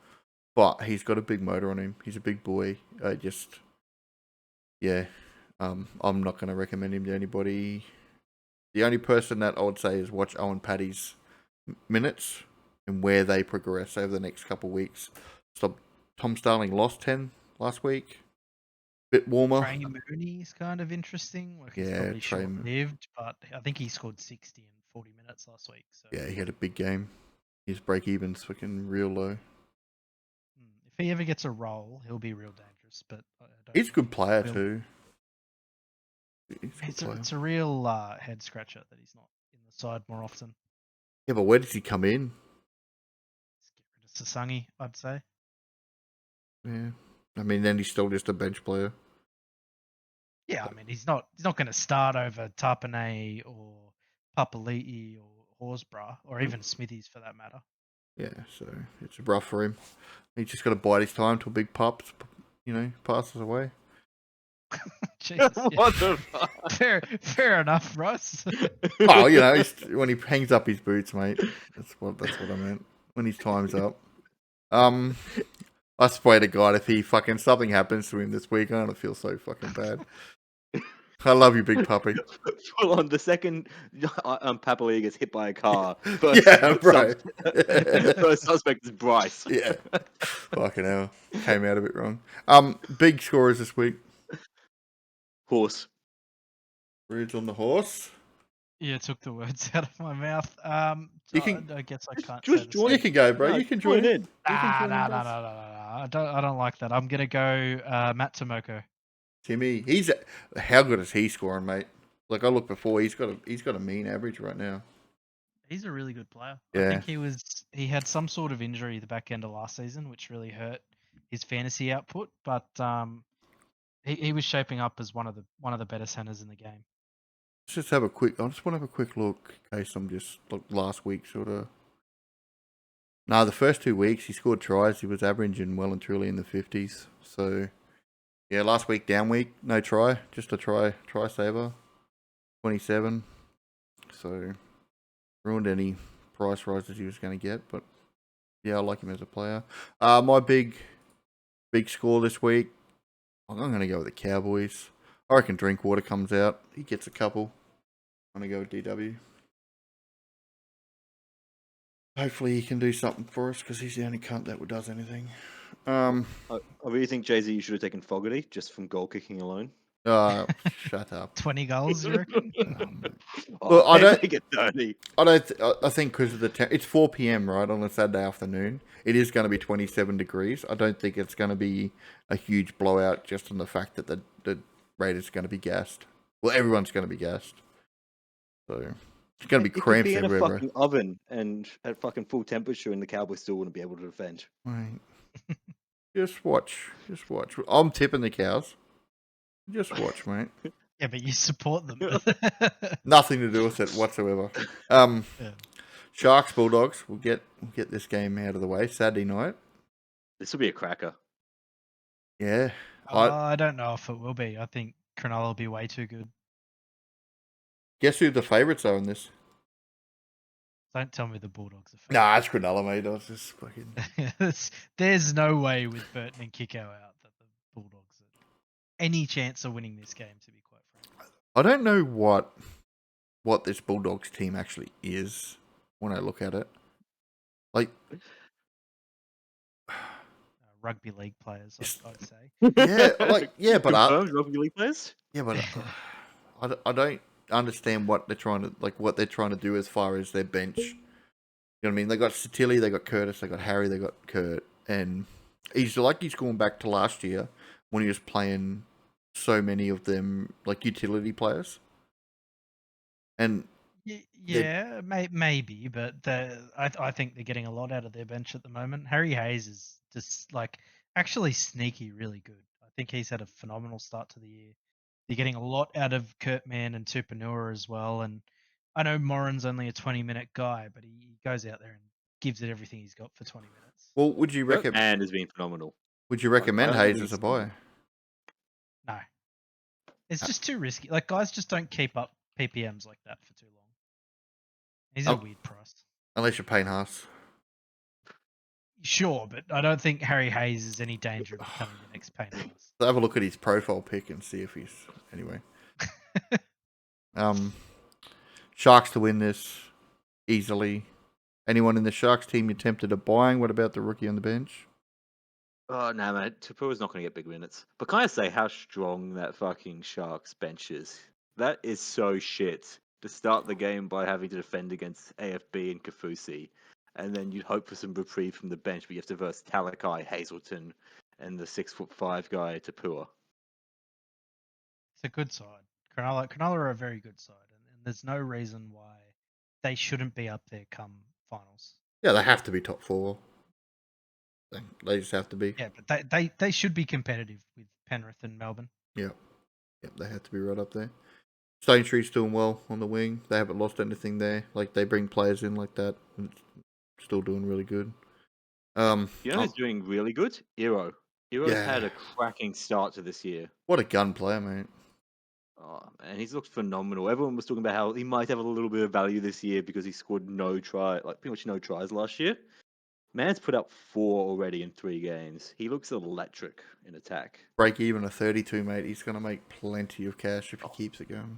but he's got a big motor on him. He's a big boy. I'm not going to recommend him to anybody. The only person that I would say is watch Owen Paddy's minutes and where they progress over the next couple of weeks. Tom Starling lost 10 last week. Bit warmer. Trey Mooney's kind of interesting. Like he's Yeah, probably Trey short-lived, but I think he scored 60 in 40 minutes last week. So Yeah, he had a big game. His break even's fucking real low. if he ever gets a role, he'll be real dangerous. But I don't He's a think good he player will. too. He's a good player. It's a real head scratcher that he's not in the side more often. Yeah, but where does he come in? Let's get rid of Sasangi, I'd say. Yeah. I mean, then he's still just a bench player. Yeah, I mean he's not going to start over Tarpanay or Papali'i or Horsburgh or even Smithies for that matter. Yeah, so it's rough for him. He's just got to bide his time till Big Pups, passes away. Jesus, yeah. What the fuck? Fair enough, Bryce. Oh, when he hangs up his boots, mate. That's what I meant. When his time's up. I swear to God, if he fucking something happens to him this week, I'm gonna feel so fucking bad. I love you, big puppy. Full on the second Papali'i gets hit by a car. First, Yeah, bro. first suspect is Bryce. Yeah. Fucking hell. Came out a bit wrong. Big scorers this week. Horse. Ridge on the horse. Yeah, took the words out of my mouth. I guess I can't. Just say the join- You same. can go, bro. No, you can join in. I don't like that. I'm gonna go Matt Tomoko. Timmy, how good is he scoring, mate? Like I looked before, he's got a mean average right now. He's a really good player. Yeah. I think he had some sort of injury the back end of last season, which really hurt his fantasy output. But he was shaping up as one of the better centers in the game. I just want to have a quick look in case I'm just last week sort of. No, the first 2 weeks he scored tries. He was averaging well and truly in the 50s. So, yeah, last week down week, no try, just a try saver, 27. So, ruined any price rises he was going to get. But yeah, I like him as a player. My big score this week, I'm going to go with the Cowboys. I reckon Drinkwater comes out. He gets a couple. I'm going to go with DW. Hopefully he can do something for us because he's the only cunt that does anything. I really think Jay-Z, you should have taken Fogarty just from goal kicking alone. Shut up. 20 goals, you reckon? Well, I don't make it 30. I think because of it's 4 p.m. right on a Saturday afternoon. It is going to be 27 degrees. I don't think it's going to be a huge blowout just on the fact that the Raiders are going to be gassed. Well, everyone's going to be gassed. So it's going to be cramps in everywhere. a fucking oven and at fucking full temperature, and the Cowboys still wouldn't be able to defend. Right. Just watch. I'm tipping the cows. Just watch, mate. Yeah, but you support them. Nothing to do with it whatsoever. Yeah. Sharks, Bulldogs. We'll get this game out of the way. Saturday night. This will be a cracker. Yeah. I don't know if it will be. I think Cronulla will be way too good. Guess who the favourites are in this? Don't tell me the Bulldogs are favourites. Nah, it's Cronulla, mate. I was just fucking. There's no way with Burton and Kiko out that the Bulldogs have any chance of winning this game, to be quite frank. I don't know what this Bulldogs team actually is when I look at it. Like, Rugby league players, I'd say. but Confirmed rugby league players. yeah, but I don't understand what they're trying to do as far as their bench. You know what I mean? They got Satilli, they got Curtis, they got Harry, they got Kurt, and he's going back to last year when he was playing so many of them like utility players. And yeah, maybe, but I think they're getting a lot out of their bench at the moment. Harry Hayes is just actually sneaky really good. I think he's had a phenomenal start to the year. They're getting a lot out of Kurtman and Tupanua as well. And I know Morin's only a 20-minute guy, but he goes out there and gives it everything he's got for 20 minutes. well, would you recommend? And has been phenomenal. Would you recommend I don't Hayes think as a it's buy? No. It's just too risky. Like, guys just don't keep up PPMs like that for too long. He's a weird price. Unless you're paying Haas. Sure, but I don't think Harry Hayes is any danger of becoming the next Payne Haas. So have a look at his profile pic and see if he's anyway. Sharks to win this easily. Anyone in the Sharks team you tempted at buying? What about the rookie on the bench? Oh no, mate. Tapua's not going to get big minutes. But can I say how strong that fucking Sharks bench is? That is so shit. To start the game by having to defend against AFB and Kafusi, and then you'd hope for some reprieve from the bench, but you have to verse Talakai, Hazelton, and the 6'5" guy Tapua. It's a good side. Cronulla are a very good side, and there's no reason why they shouldn't be up there come finals. Yeah, they have to be top 4. They just have to be. Yeah, but they should be competitive with Penrith and Melbourne. Yep, they have to be right up there. Stone Street's doing well on the wing. They haven't lost anything there. Like, they bring players in like that, and it's still doing really good. You know who's doing really good? Iro. Iro's Yeah. had a cracking start to this year. What a gun player, mate. Oh, and he's looked phenomenal. Everyone was talking about how he might have a little bit of value this year because he scored pretty much no tries last year. Man's put up 4 already in 3 games. He looks electric in attack. Break even at 32, mate. He's going to make plenty of cash if he keeps it going.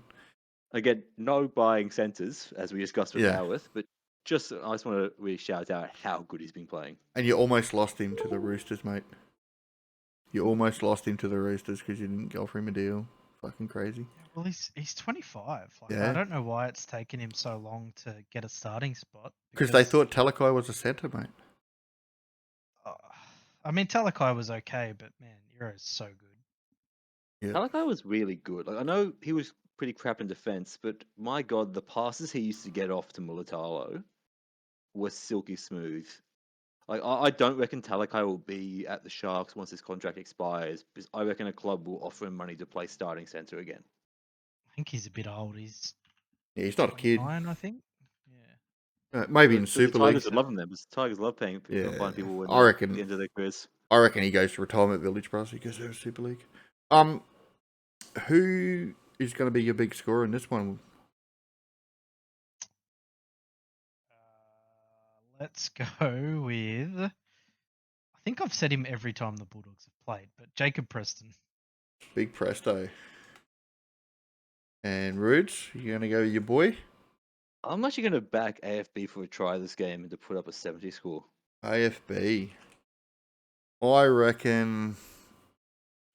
Again, no buying centres, as we discussed with Yeah. Howarth, but I just want to really shout out how good he's been playing. And you almost lost him to the Roosters, mate. You almost lost him to the Roosters because you didn't go for him a deal. Fucking crazy. Well, he's 25. Like, Yeah. I don't know why it's taken him so long to get a starting spot. Because they thought Talakai was a centre, mate. I mean, Talakai was okay, but man, Iro's so good. Yeah. Talakai was really good. Like, I know he was pretty crap in defence, but my god, the passes he used to get off to Mulatalo were silky smooth. Like, I don't reckon Talakai will be at the Sharks once his contract expires, because I reckon a club will offer him money to play starting centre again. I think he's a bit old. He's not a kid. 29, I think. Yeah. Maybe in Super the League. Tigers would love him then, because the Tigers love paying people, Yeah. find people when I reckon- at the end of their careers. I reckon he goes to Retirement Village, Bryce. He goes to Super League. Who is going to be your big scorer in this one? Let's go with. I think I've said him every time the Bulldogs have played, but Jacob Preston. Big Presto. And Rudes, you going to go with your boy? I'm actually going to back AFB for a try this game and to put up a 70 score. AFB. I reckon.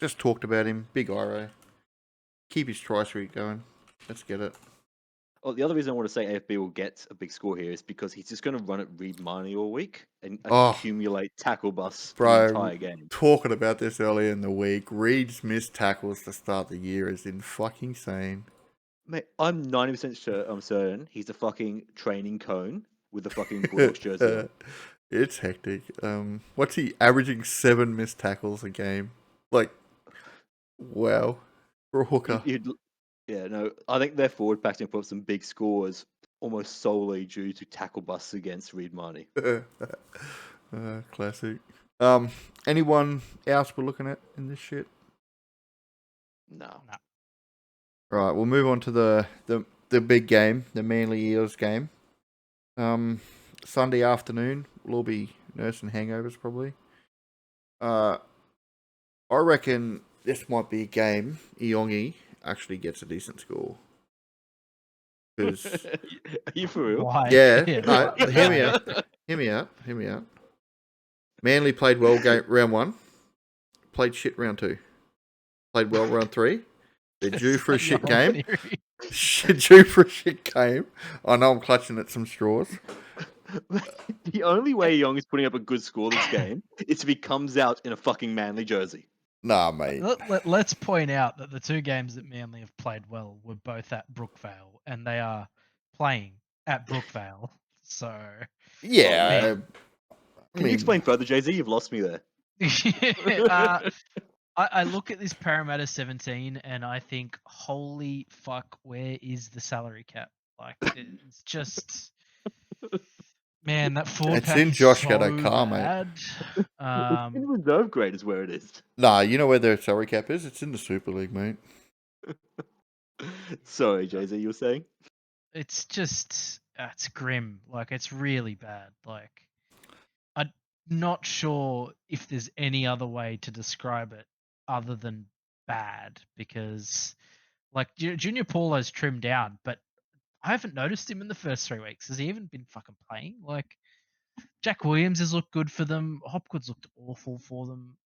Just talked about him. Big Iro. Keep his try streak going. Let's get it. Oh, the other reason I want to say AFB will get a big score here is because he's just going to run at Reed Marnie all week and accumulate tackle busts for the entire game. Talking about this earlier in the week, Reed's missed tackles to start the year is insane. Mate, I'm 90% sure, I'm certain he's a fucking training cone with a fucking Bulldogs jersey on. It's hectic. What's he averaging? 7 missed tackles a game. Like, wow. For a hooker. I think their forward pack's going to put up some big scores almost solely due to tackle busts against Reed Marnie. Classic. Anyone else we're looking at in this shit? No. Right, we'll move on to the big game, the Manly Eels game. Sunday afternoon, we'll all be nursing hangovers probably. I reckon this might be a game Iongi actually gets a decent score. Are you for real? Why? Yeah. No, hear me out. Manly played well round 1. Played shit round 2. Played well round 3. They're due for a shit game. Due for a shit game. I know I'm clutching at some straws. The only way Young is putting up a good score this game is if he comes out in a fucking Manly jersey. Nah, mate. Let's point out that the 2 games that Manly have played well were both at Brookvale, and they are playing at Brookvale. So yeah. Can you explain further, Jay-Z? You've lost me there. I look at this Parramatta 17 and I think, holy fuck, where is the salary cap? Like, it's just, man, that forward pack in is Josh so Gadokar, bad. It's in reserve grade is where it is. Nah, you know where their salary cap is? It's in the Super League, mate. Sorry, Jay-Z, you were saying? It's just, it's grim. Like, it's really bad. Like, I'm not sure if there's any other way to describe it other than bad, because like Junior Paulo's trimmed down, but I haven't noticed him in the first 3 weeks. Has he even been fucking playing? Like, Jack Williams has looked good for them. Hopgood's looked awful for them.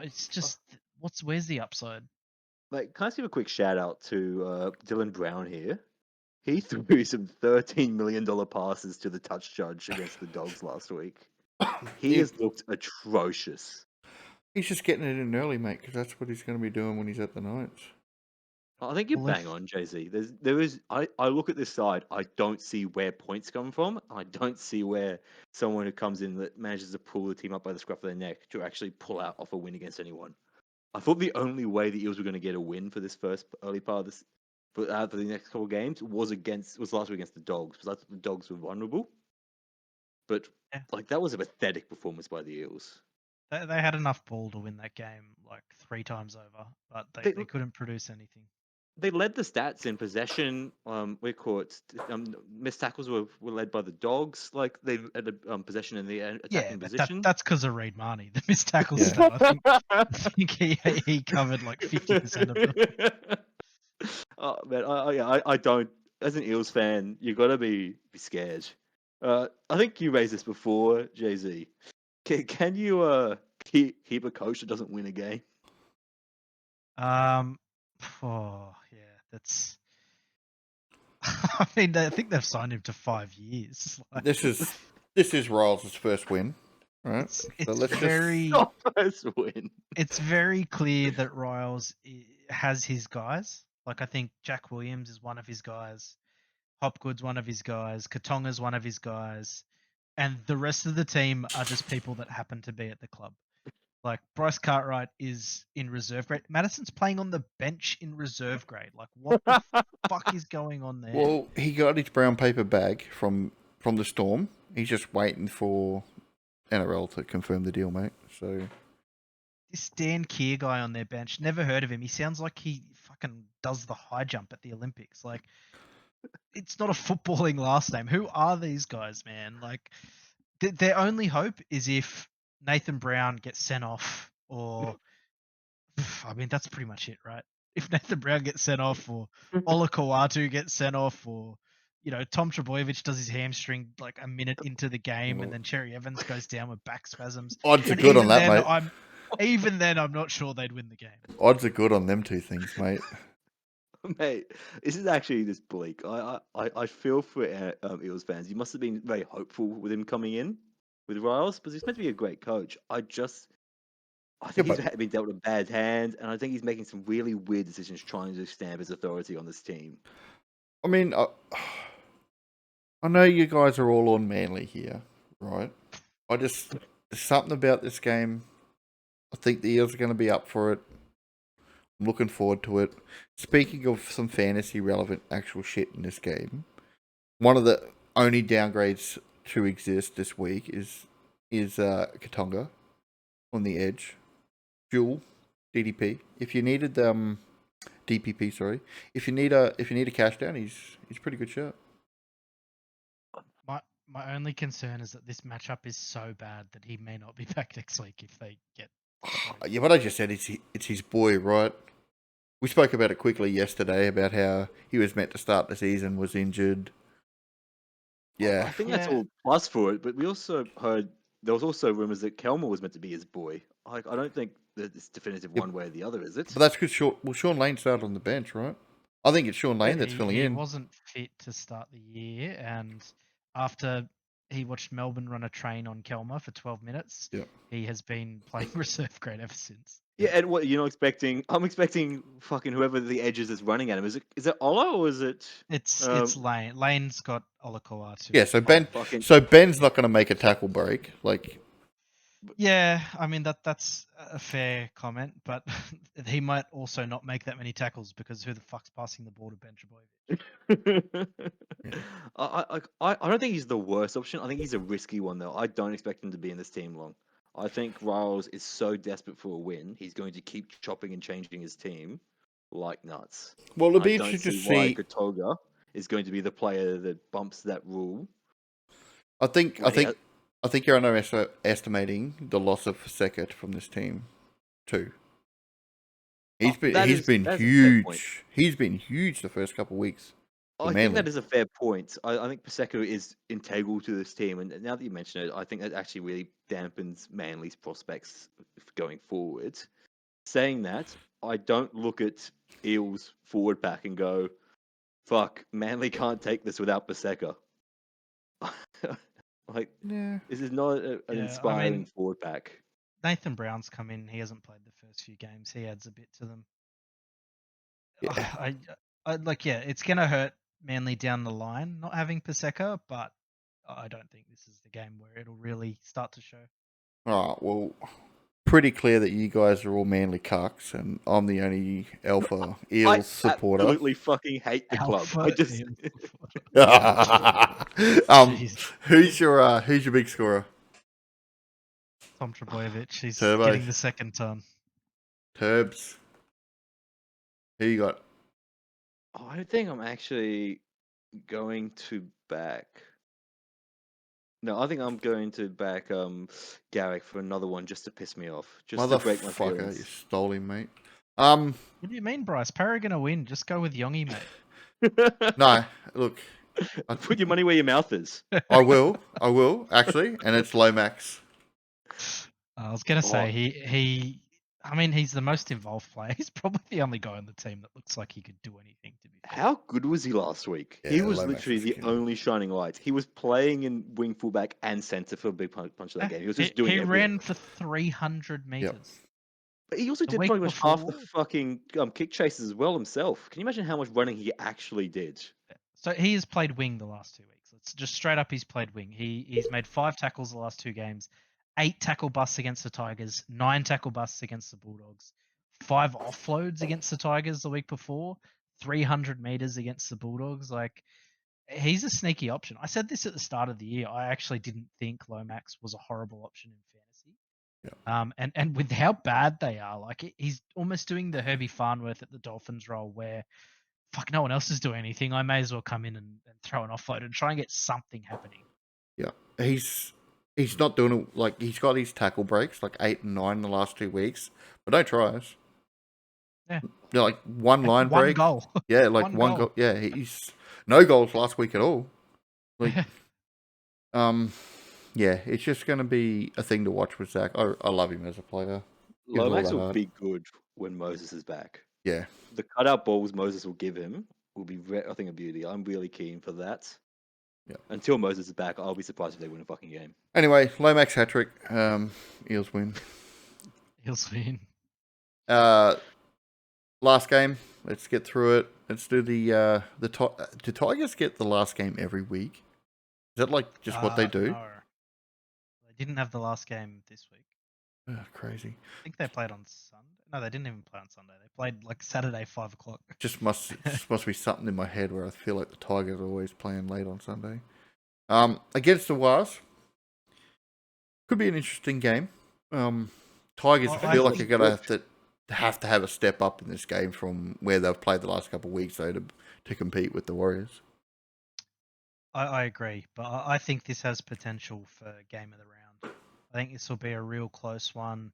It's just, where's the upside? Like, can I give a quick shout out to Dylan Brown here? He threw some $13 million passes to the touch judge against the Dogs last week. He has looked atrocious. He's just getting it in early, mate, because that's what he's going to be doing when he's at the Knights. I think you're Well, bang if on, Jay-Z. I look at this side, I don't see where points come from. I don't see where someone who comes in that manages to pull the team up by the scruff of their neck to actually pull out off a win against anyone. I thought the only way the Eels were going to get a win for this first early part of this, for the next couple of games was last week against the Dogs, because I thought the Dogs were vulnerable. But yeah, like that was a pathetic performance by the Eels. they had enough ball to win that game like 3 times over, but They they couldn't produce anything. they led the stats in possession. We call it missed tackles were led by the Dogs. Like they had a possession in the Yeah, attacking but position. that's because of Reid Marnie. The missed tackles Yeah. stat, I think he covered like 50% of them. Oh man, I don't. As an Eels fan, you got to be scared. I think you raised this before, Jay Z. Can you keep a coach that doesn't win a game? Oh yeah, that's. I mean, I think they've signed him to 5 years. Like, This is Riles' first win, right? So it's let's very Not first win. it's very clear that Riles has his guys. Like I think Jack Williams is one of his guys, Hopgood's one of his guys, Katonga's one of his guys, and the rest of the team are just people that happen to be at the club. Like Bryce Cartwright is in reserve grade. Madison's playing on the bench in reserve grade. Like what the fuck is going on there? Well, he got his brown paper bag from the Storm. He's just waiting for NRL to confirm the deal, mate. So This Dan Keir guy on their bench, never heard of him. He sounds like he fucking does the high jump at the Olympics. Like it's not a footballing last name. Who are these guys, man? Like their only hope is if Nathan Brown gets sent off, or I mean that's pretty much it, right? If Nathan Brown gets sent off, or Ola Kawatu gets sent off, or Tom Trebojevic does his hamstring like a minute into the game, and then Cherry Evans goes down with back spasms. odds are And good on that, mate. even then I'm not sure they'd win the game. Odds are good on them two things, mate. Mate, this is actually just bleak. I feel for Eels fans. You must have been very hopeful with him coming in with Riles, because he's meant to be a great coach. I Yeah, think he's but been dealt a bad hand, and I think he's making some really weird decisions trying to stamp his authority on this team. I mean, I know you guys are all on Manly here, right? There's something about this game. I think the Eels are going to be up for it. I'm looking forward to it. Speaking of some fantasy relevant actual shit in this game, one of the only downgrades to exist this week is Katonga on the edge, dual DDP. If you needed DPP, sorry. If you need a cash down, he's pretty good shot. My only concern is that this matchup is so bad that he may not be back next week if they get. Yeah, but I just said it's his boy, right? We spoke about it quickly yesterday about how he was meant to start the season, was injured. Yeah, I think that's all plus for it, but we also heard there was also rumors that Kelmer was meant to be his boy. I don't think that it's definitive one way or the other, is it? but that's because Sean Lane started on the bench, right? I think it's Sean Lane that's filling He in. wasn't fit to start the year, and after he watched Melbourne run a train on Kelmer for 12 minutes, Yeah. he has been playing reserve grade ever since. Yeah, and what you're not expecting? I'm expecting fucking whoever the edges is running at him. Is it Ola or is it? It's Lane. Lane's got Olakau'atu. Yeah, so fucking Ben's not going to make a tackle break. Like, Yeah, I mean that's a fair comment, but he might also not make that many tackles because who the fuck's passing the ball to Ben Trebojevic? I don't think he's the worst option. I think he's a risky one though. I don't expect him to be in this team long. I think Riles is so desperate for a win, he's going to keep chopping and changing his team like nuts. well, it'll I be don't interesting to see why see. Katoga is going to be the player that bumps that rule. I think when he has- you're underestimating the loss of Second from this team too. He's been that's a fair point. huge. He's been huge the first couple of weeks. I think that is a fair point. I think Prosecco is integral to this team, and now that you mention it, I think that actually really dampens Manly's prospects going forward. Saying that, I don't look at Eels forward pack and go, "Fuck, Manly can't take this without Prosecco." Like, Yeah. this is not an Yeah, I inspiring mean- forward pack. Nathan Brown's come in. He hasn't played the first few games. He adds a bit to them. Yeah. It's gonna hurt Manly down the line not having Paseka, but I don't think this is the game where it'll really start to show. All right. Well, pretty clear that you guys are all Manly cucks, and I'm the only alpha I Eels supporter. absolutely fucking hate the club. I Alpha just Eels supporter. Jeez. Who's your big scorer? Tom Trebojevic, he's Turbo. getting the second ton. Turbs. Who you got? I think I'm actually going to back. No, I think I'm going to back Garrick for another one just to piss me off, just to break my Motherfucker, you feelings. stole him, mate. What do you mean, Bryce? Para gonna win. Just go with Yongi, mate. No, look, Put your money where your mouth is. I will, actually, and it's Lomax. I was gonna Oh. say he's the most involved player. He's probably the only guy on the team that looks like he could do anything. To be fair. How good was he last week? He Yeah, was Lomax literally was the killing. only shining light. He was playing in wing fullback and centre for a big punch of that game. He was just doing He everything. ran for 300 meters. But he also The did week pretty much half the before- fucking kick chases as well himself. Can you imagine how much running he actually did? So he has played wing the last 2 weeks. It's just straight up. He's played wing. He's made 5 tackles the last 2 games, 8 tackle busts against the Tigers, 9 tackle busts against the Bulldogs, 5 offloads against the Tigers the week before, 300 meters against the Bulldogs. Like, he's a sneaky option. I said this at the start of the year. I actually didn't think Lomax was a horrible option in fantasy. And with how bad they are, like he's almost doing the Herbie Farnworth at the Dolphins role where fuck no one else is doing anything. I may as well come in and throw an offload and try and get something happening. Yeah, he's not doing it like he's got these tackle breaks like 8 and 9 in the last 2 weeks, but don't try us. Yeah, like one line one break. goal. Yeah, like one goal. Yeah, he's no goals last week at all. Like, yeah, it's just going to be a thing to watch with Zach. I love him as a player. Lomax will be good when Moses is back. Yeah. The cutout balls Moses will give him will be, I think, a beauty. I'm really keen for that. Yeah. Until Moses is back, I'll be surprised if they win a fucking game. Anyway, Lomax hat trick. Eels win. Eels win. Last game. Let's get through it. Let's do do Tigers get the last game every week? Is that like just what they do? No. They didn't have the last game this week. Crazy. I think they played on Sunday. No, they didn't even play on Sunday. They played like Saturday, 5 o'clock. Just must be something in my head where I feel like the Tigers are always playing late on Sunday. Against the Wars, could be an interesting game. Tigers feel like they're gonna have to have a step up in this game from where they've played the last couple of weeks, though, to compete with the Warriors. I agree, but I think this has potential for game of the round. I think this will be a real close one.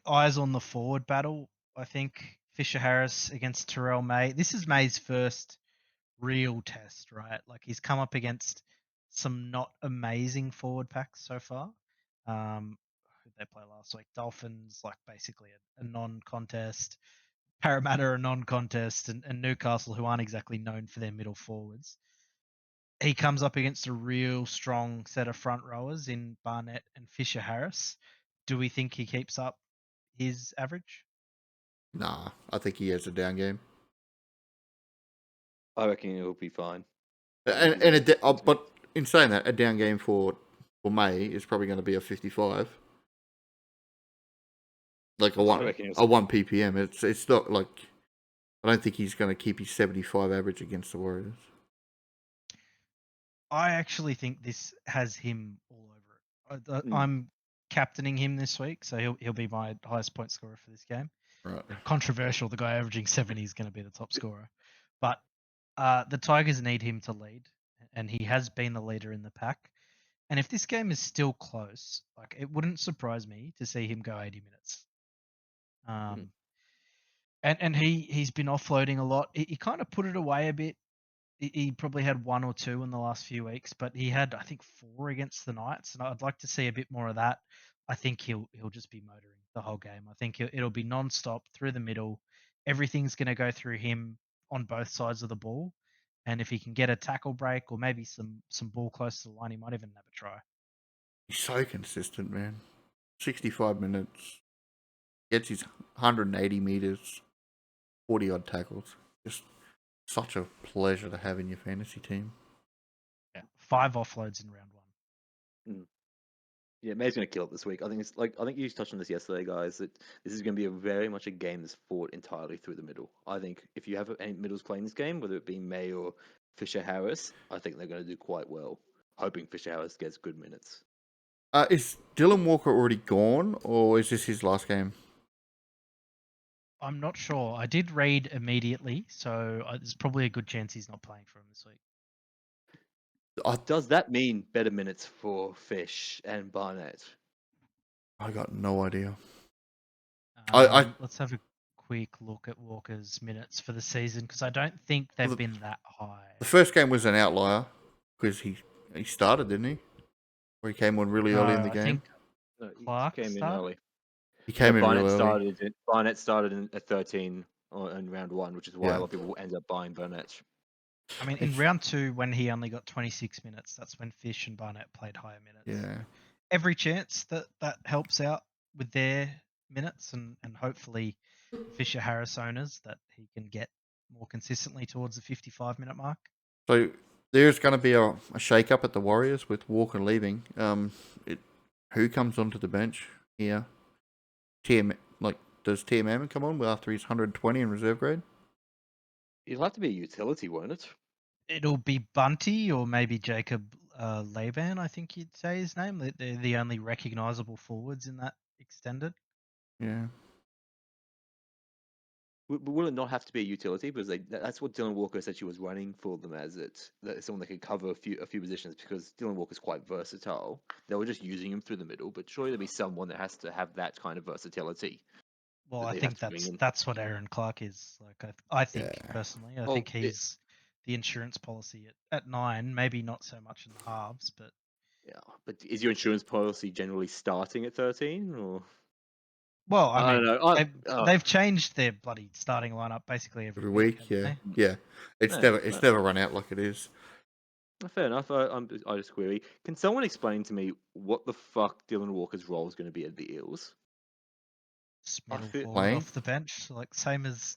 Eyes on the forward battle. I think Fisher Harris against Terrell May. This is May's first real test, right? Like he's come up against some not amazing forward packs so far. Who they play last week? Dolphins, like basically a non-contest. Parramatta, a non-contest, and Newcastle, who aren't exactly known for their middle forwards. He comes up against a real strong set of front rowers in Barnett and Fisher Harris. Do we think he keeps up his average? Nah, I think he has a down game. I reckon it'll be fine. But in saying that, a down game for May is probably going to be a 55. Like a 1 ppm. It's not like I don't think he's going to keep his 75 average against the Warriors. I actually think this has him all over it. I'm captaining him this week, so he'll be my highest point scorer for this game. Right. Controversial, the guy averaging 70 is going to be the top scorer. But the Tigers need him to lead, and he has been the leader in the pack. And if this game is still close, like it wouldn't surprise me to see him go 80 minutes. And he's been offloading a lot. He kind of put it away a bit. He probably had 1 or 2 in the last few weeks, but he had, I think, 4 against the Knights, and I'd like to see a bit more of that. I think he'll just be motoring the whole game. I think it'll be non-stop through the middle. Everything's going to go through him on both sides of the ball, and if he can get a tackle break or maybe some ball close to the line, he might even have a try. He's so consistent, man. 65 minutes. Gets his 180 meters. 40 odd tackles. Just such a pleasure to have in your fantasy team. Yeah, 5 offloads in round 1. Yeah, May's going to kill it this week. I think I think you touched on this yesterday, guys. That this is going to be very much a game that's fought entirely through the middle. I think if you have any middles playing this game, whether it be May or Fisher Harris, I think they're going to do quite well. Hoping Fisher Harris gets good minutes. Is Dylan Walker already gone, or is this his last game? I'm not sure. I did read immediately, so there's probably a good chance he's not playing for him this week. Does that mean better minutes for Fish and Barnett? I got no idea. Let's have a quick look at Walker's minutes for the season because I don't think they've been that high. The first game was an outlier because he started, didn't he? Or he came on really early in the I game. think No, Clark he came in started? early. He came in Barnett real early. Barnett started at 13 in round 1, which is why a lot of people end up buying Barnett. I mean, in round 2, when he only got 26 minutes, that's when Fish and Barnett played higher minutes. Yeah. So every chance that helps out with their minutes and hopefully Fisher Harris owners that he can get more consistently towards the 55-minute mark. So there's going to be a shake-up at the Warriors with Walker leaving. Who comes onto the bench here? Does TM come on after he's 120 in reserve grade? It'll have to be a utility, won't it? It'll be Bunty or maybe Jacob Laban, I think you'd say his name. They're the only recognisable forwards in that extended. Yeah. Will it not have to be a utility? Because that's what Dylan Walker essentially was running for them as that someone that could cover a few positions because Dylan Walker's quite versatile. They were just using him through the middle, but surely there'll be someone that has to have that kind of versatility. Well, that I they'd think have to bring in. that's what Aaron Clark is. Like I think Yeah. personally, I Well, think he's the insurance policy at 9, maybe not so much in the halves, but Yeah, but is your insurance policy generally starting at 13 or? well, I I mean, don't know. they've changed their bloody starting lineup basically every Every week, week, haven't yeah. they? Yeah. It's No. never run out like it is. Fair enough. I just query. Can someone explain to me what the fuck Dylan Walker's role is going to be at the Eels? Middle forward Playing? off the bench, like same as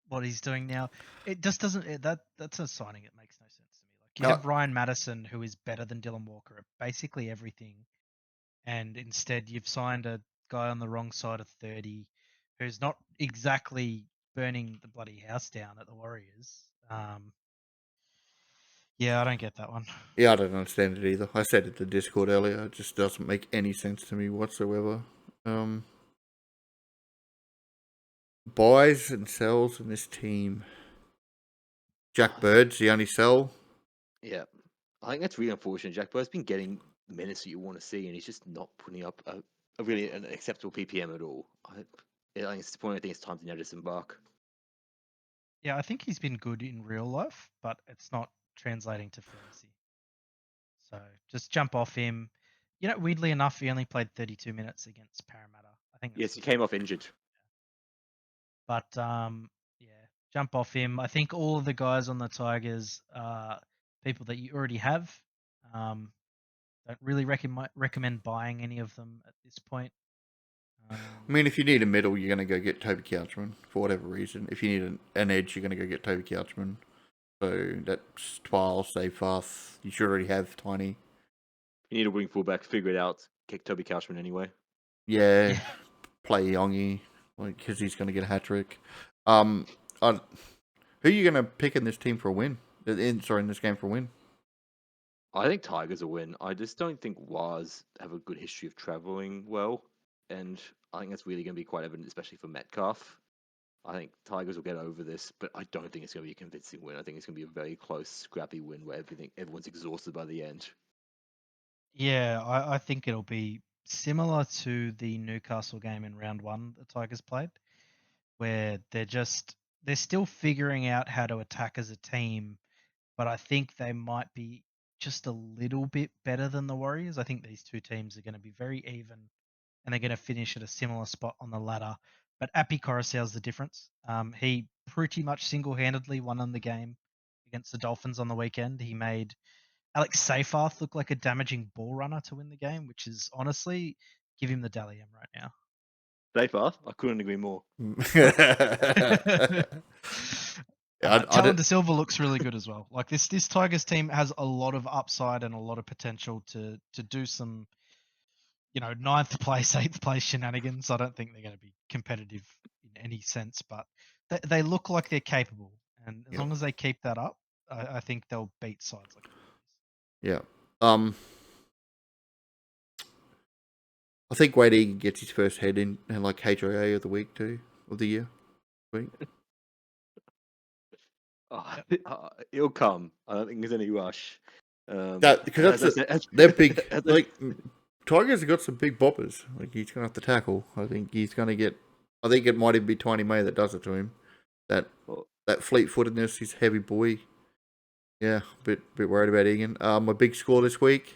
what he's doing now. It just doesn't. That's a signing. It makes no sense to me. Like you have Ryan Madison, who is better than Dylan Walker at basically everything, and instead you've signed a guy on the wrong side of 30, who's not exactly burning the bloody house down at the Warriors. Yeah, I don't get that one. Yeah, I don't understand it either. I said it to Discord earlier. It just doesn't make any sense to me whatsoever. Buys and sells in this team. Jack Bird's the only sell. Yeah, I think that's really unfortunate. Jack Bird's been getting the minutes that you want to see, and he's just not putting up a really an acceptable PPM at all. I think it's the point. I think it's time to now disembark. Yeah, I think he's been good in real life, but it's not translating to fantasy. So just jump off him. You know, weirdly enough, he only played 32 minutes against Parramatta. I think. Yes, he came off injured. But yeah, jump off him. I think all of the guys on the Tigers are people that you already have. Don't really recommend buying any of them at this point. I mean, if you need a middle, you're going to go get Toby Couchman for whatever reason. If you need an edge, you're going to go get Toby Couchman. So that's Twile, Safefuth. You should already have Tiny. You need a wing fullback. Figure it out. Kick Toby Couchman anyway. Yeah. Play Yongi, because he's going to get a hat trick. Who are you going to pick in this team for a win? In this game for a win? I think Tigers will win. I just don't think Waz have a good history of traveling well, and I think that's really going to be quite evident, especially for Metcalf. I think Tigers will get over this, but I don't think it's going to be a convincing win. I think it's going to be a very close, scrappy win where everyone's exhausted by the end. Yeah, I think it'll be similar to the Newcastle game in round 1 the Tigers played, where they're still figuring out how to attack as a team, but I think they might be just a little bit better than the Warriors. I think these two teams are going to be very even, and they're going to finish at a similar spot on the ladder. But Api Coruscant's the difference. He pretty much single-handedly won on the game against the Dolphins on the weekend. He made Alex Seyfarth look like a damaging ball runner to win the game, which is honestly give him the Dally M right now. Seyfarth, I couldn't agree more. Talon De Silva looks really good as well. Like this Tigers team has a lot of upside and a lot of potential to do some, ninth place, eighth place shenanigans. I don't think they're going to be competitive in any sense, but they look like they're capable, and as long as they keep that up, I think they'll beat sides like the Warriors. Yeah. I think Wade Egan gets his first head in and like HIA of the week too, of the year. Week. It'll come. I don't think there's any rush. Because they're big. Like Tigers have got some big boppers. Like he's gonna have to tackle. I think he's gonna get. I think it might even be Tiny May that does it to him. That fleet-footedness, he's a heavy boy. Yeah, bit worried about Egan. My big score this week.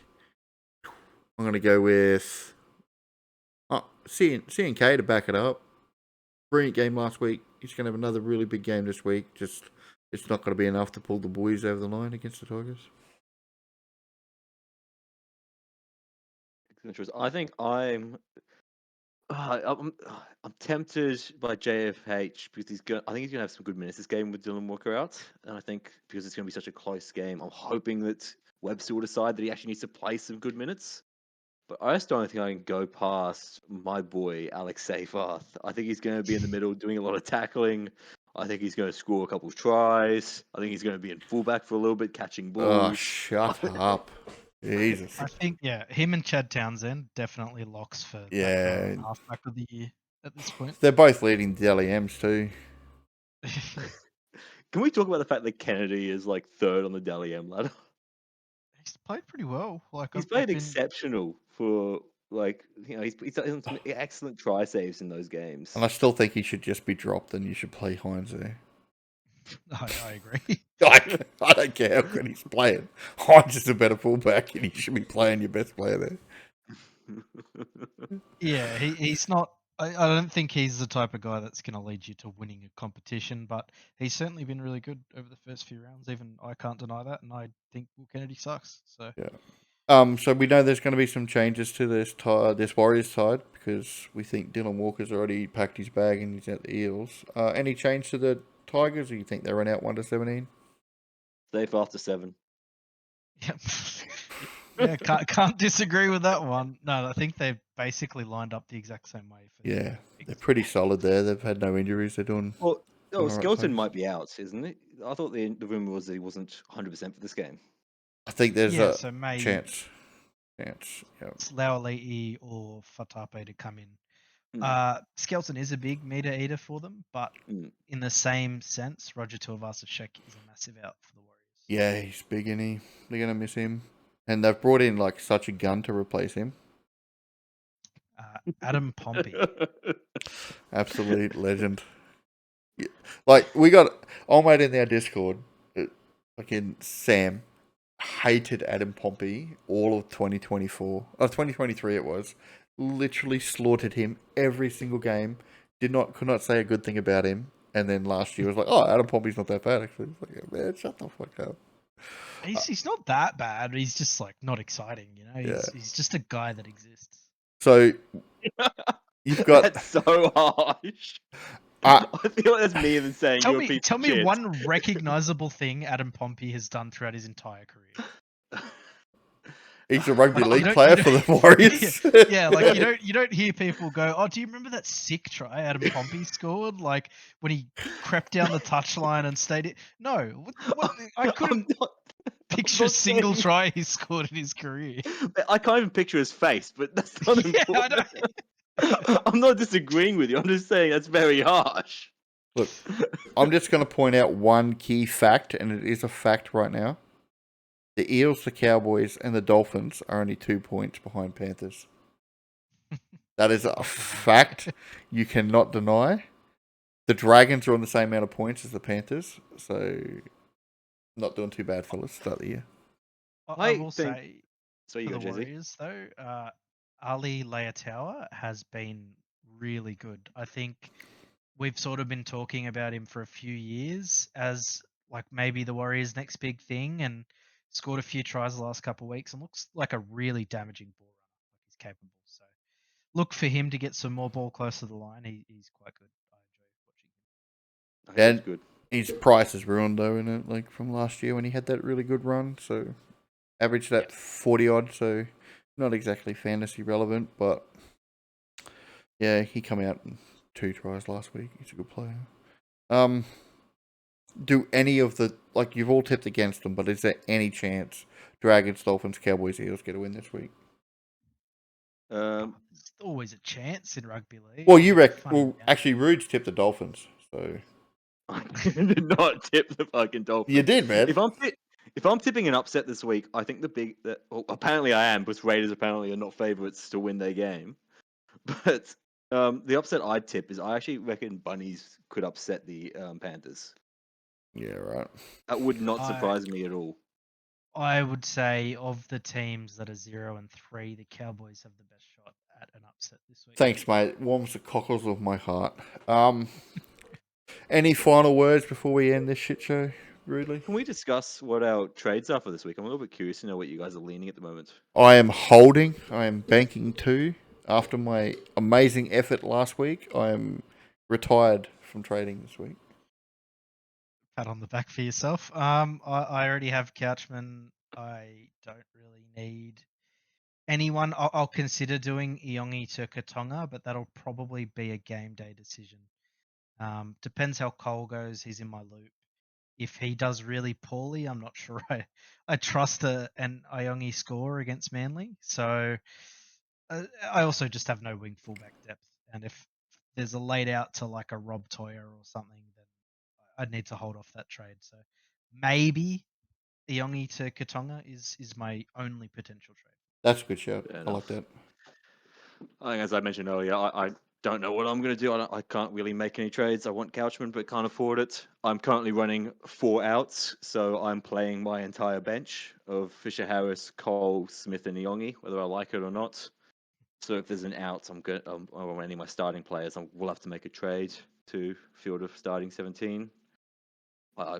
I'm gonna go with C&K to back it up. Brilliant game last week. He's gonna have another really big game this week. Just it's not gonna be enough to pull the boys over the line against the Tigers. I think I'm tempted by JFH because I think he's gonna have some good minutes this game with Dylan Walker out, and I think because it's gonna be such a close game, I'm hoping that Webster will decide that he actually needs to play some good minutes. But I just don't think I can go past my boy Alex Seyfarth. I think he's going to be in the middle doing a lot of tackling. I think he's going to score a couple of tries. I think he's going to be in fullback for a little bit, catching balls. Oh, shut up. Jesus. I think, him and Chad Townsend definitely locks for halfback of the year at this point. They're both leading the LEMs too. Can we talk about the fact that Kennedy is like third on the Dally M ladder? He's played pretty well. Like he's played exceptional for he's done some excellent try saves in those games. And I still think he should just be dropped and you should play Hines there. I agree. I don't care how good he's playing. Hines is a better fullback and he should be playing your best player there. Yeah, he's not. I don't think he's the type of guy that's going to lead you to winning a competition, but he's certainly been really good over the first few rounds. Even I can't deny that, and I think Will Kennedy sucks. So yeah. So we know there's going to be some changes to this Warriors side because we think Dylan Walker's already packed his bag and he's at the Eels. Any change to the Tigers, or you think they run out 1-17? Safe after 7. Yep. Yeah, can't disagree with that one. No, I think they've basically lined up the exact same way. Yeah, they're pretty solid there. They've had no injuries. They're doing. Well, Skelton might be out, isn't it? I thought the rumor was that he wasn't 100% for this game. I think there's a chance. Yeah. It's Laualii or Fatape to come in. Skelton is a big meter eater for them, but in the same sense, Roger Tuivasa-Sheck is a massive out for the Warriors. Yeah, he's big, isn't he? They're gonna miss him. And they've brought in like such a gun to replace him. Adam Pompey. Absolute legend. Yeah. Like, we got old mate in our Discord, fucking Sam, hated Adam Pompey all of 2024. 2023 it was. Literally slaughtered him every single game. Could not say a good thing about him. And then last year was like, oh, Adam Pompey's not that bad actually. It's like, man, shut the fuck up. He's not that bad. He's just like not exciting, you know. He's just a guy that exists. So you've got that's so harsh. I feel like that's me even saying you're a piece Tell of me shit. one recognizable thing Adam Pompey has done throughout his entire career. He's a rugby league player for the Warriors. Yeah, like you don't hear people go, "Oh, do you remember that sick try Adam Pompey scored? Like when he crept down the touchline and stayed it." No, I couldn't picture a single try he scored in his career. I can't even picture his face, but that's not important. I'm not disagreeing with you. I'm just saying that's very harsh. Look, I'm just going to point out one key fact, and it is a fact right now. The Eels, the Cowboys, and the Dolphins are only 2 points behind Panthers. That is a fact you cannot deny. The Dragons are on the same amount of points as the Panthers, so not doing too bad, fellas, start the year. I will say, for the Warriors, though, Ali Leataua has been really good. I think we've sort of been talking about him for a few years as like maybe the Warriors' next big thing, and scored a few tries the last couple of weeks and looks like a really damaging ball runner. Like he's capable. So look for him to get some more ball close to the line. He's quite good. I enjoy watching him. That's good. His price is ruined though, isn't it? Like from last year when he had that really good run. So averaged that 40 odd. So not exactly fantasy relevant, but yeah, he come out in 2 tries last week. He's a good player. Do any of the you've all tipped against them, but is there any chance Dragons, Dolphins, Cowboys, Eagles get a win this week? Um, There's always a chance in rugby league. Well, It's a funny game. actually, Rude's tipped the Dolphins, so I did not tip the fucking Dolphins. you did, man. If I'm tipping an upset this week, I think apparently I am, because Raiders apparently are not favourites to win their game. But the upset I'd tip is I actually reckon Bunnies could upset the Panthers. Yeah, right. That would not surprise me at all. I would say of the teams that are 0-3, the Cowboys have the best shot at an upset this week. Thanks, mate. Warms the cockles of my heart. Any final words before we end this shit show, Rudely? Can we discuss what our trades are for this week? I'm a little bit curious to know what you guys are leaning at the moment. I am holding. I am banking too. After my amazing effort last week, I am retired from trading this week. Pat on the back for yourself. I already have Couchman. I don't really need anyone. I'll consider doing Iongi to Katonga, but that'll probably be a game day decision. Depends how Cole goes. He's in my loop. If he does really poorly, I'm not sure I trust an Iongi score against Manly. So I also just have no wing fullback depth. And if there's a laid out to like a Rob Toyer or something, then I'd need to hold off that trade. So maybe Iongi to Katonga is my only potential trade. That's a good shout. Fair I like enough. that. I think, as I mentioned earlier, I don't know what I'm going to do. I can't really make any trades. I want Couchman, but can't afford it. I'm currently running 4 outs, so I'm playing my entire bench of Fisher Harris, Cole, Smith, and Iongi, whether I like it or not. So if there's an out, or any of my starting players, we'll have to make a trade to field of starting 17. I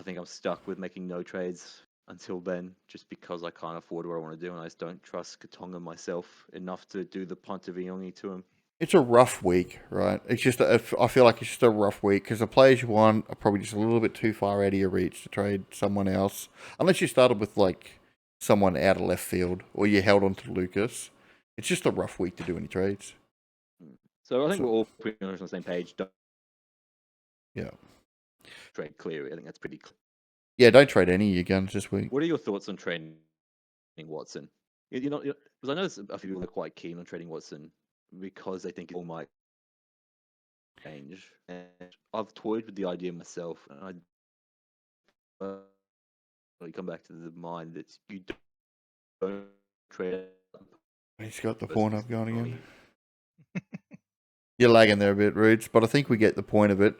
think I'm stuck with making no trades until then, just because I can't afford what I want to do, and I just don't trust Katonga myself enough to do the punt of Iongi to him. It's a rough week, right? It's just I feel like it's just a rough week because the players you want are probably just a little bit too far out of your reach to trade someone else, unless you started with someone out of left field or you held on to Lucas. It's just a rough week to do any trades. So I think we're all pretty much on the same page. Don't Yeah. trade Cleary. I think that's pretty clear. Yeah, don't trade any of your guns this week. What are your thoughts on trading Watson? Because I know a few people are quite keen on trading Watson because they think it all might change. And I've toyed with the idea myself, and I come back to the mind that you don't trade. He's got the point up going again. You're lagging there a bit, Roots, but I think we get the point of it.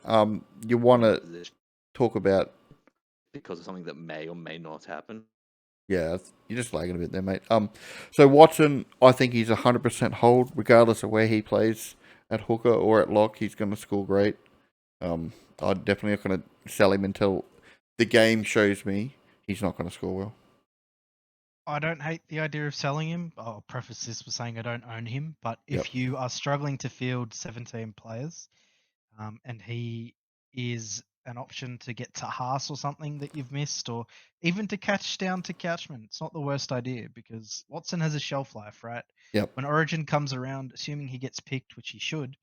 You want to talk about because of something that may or may not happen. Yeah, you're just lagging a bit there, mate. So Watson, I think he's 100% hold, regardless of where he plays at hooker or at lock. He's going to score great. I'm definitely not going to sell him until the game shows me he's not going to score well. I don't hate the idea of selling him. I'll preface this with saying I don't own him, but if you are struggling to field 17 players, and he is an option to get to Haas or something that you've missed, or even to catch down to Couchman, it's not the worst idea because Watson has a shelf life, right? Yep. When Origin comes around, assuming he gets picked, which he should,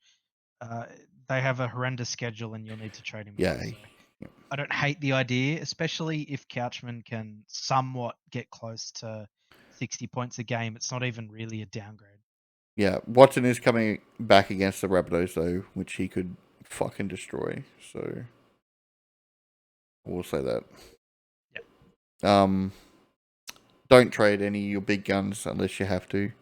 they have a horrendous schedule and you'll need to trade him. Yeah. So I don't hate the idea, especially if Couchman can somewhat get close to 60 points a game. It's not even really a downgrade. Yeah, Watson is coming back against the Rabbitohs, though, which he could fucking destroy. So we'll say that. Yeah. Don't trade any of your big guns unless you have to.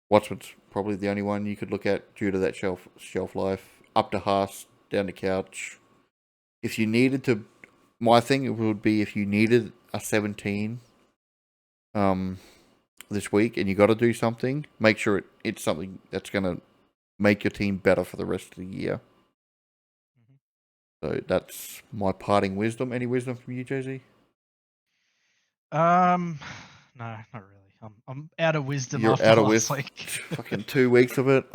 Watson's probably the only one you could look at due to that shelf life. Up to Haas, down to Couch. If you needed to, my thing would be if you needed a 17 this week and you got to do something, make sure it's something that's going to make your team better for the rest of the year. So that's my parting wisdom. Any wisdom from you, Jay-Z? No, not really. I'm out of wisdom. You're after out of last wisdom. week. Fucking 2 weeks of it.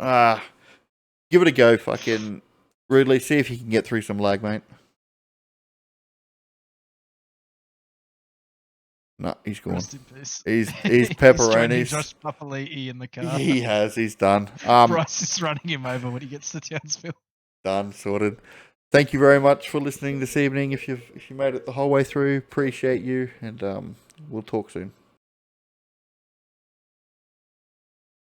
Give it a go, fucking Rudely. See if you can get through some lag, mate. No, he's gone. Rest in peace. He's He's joining pepperonis. Josh Papali'i in the car. He has. He's done. Bryce is running him over when he gets to Townsville. Done. Sorted. Thank you very much for listening this evening. If you made it the whole way through, appreciate you, and we'll talk soon.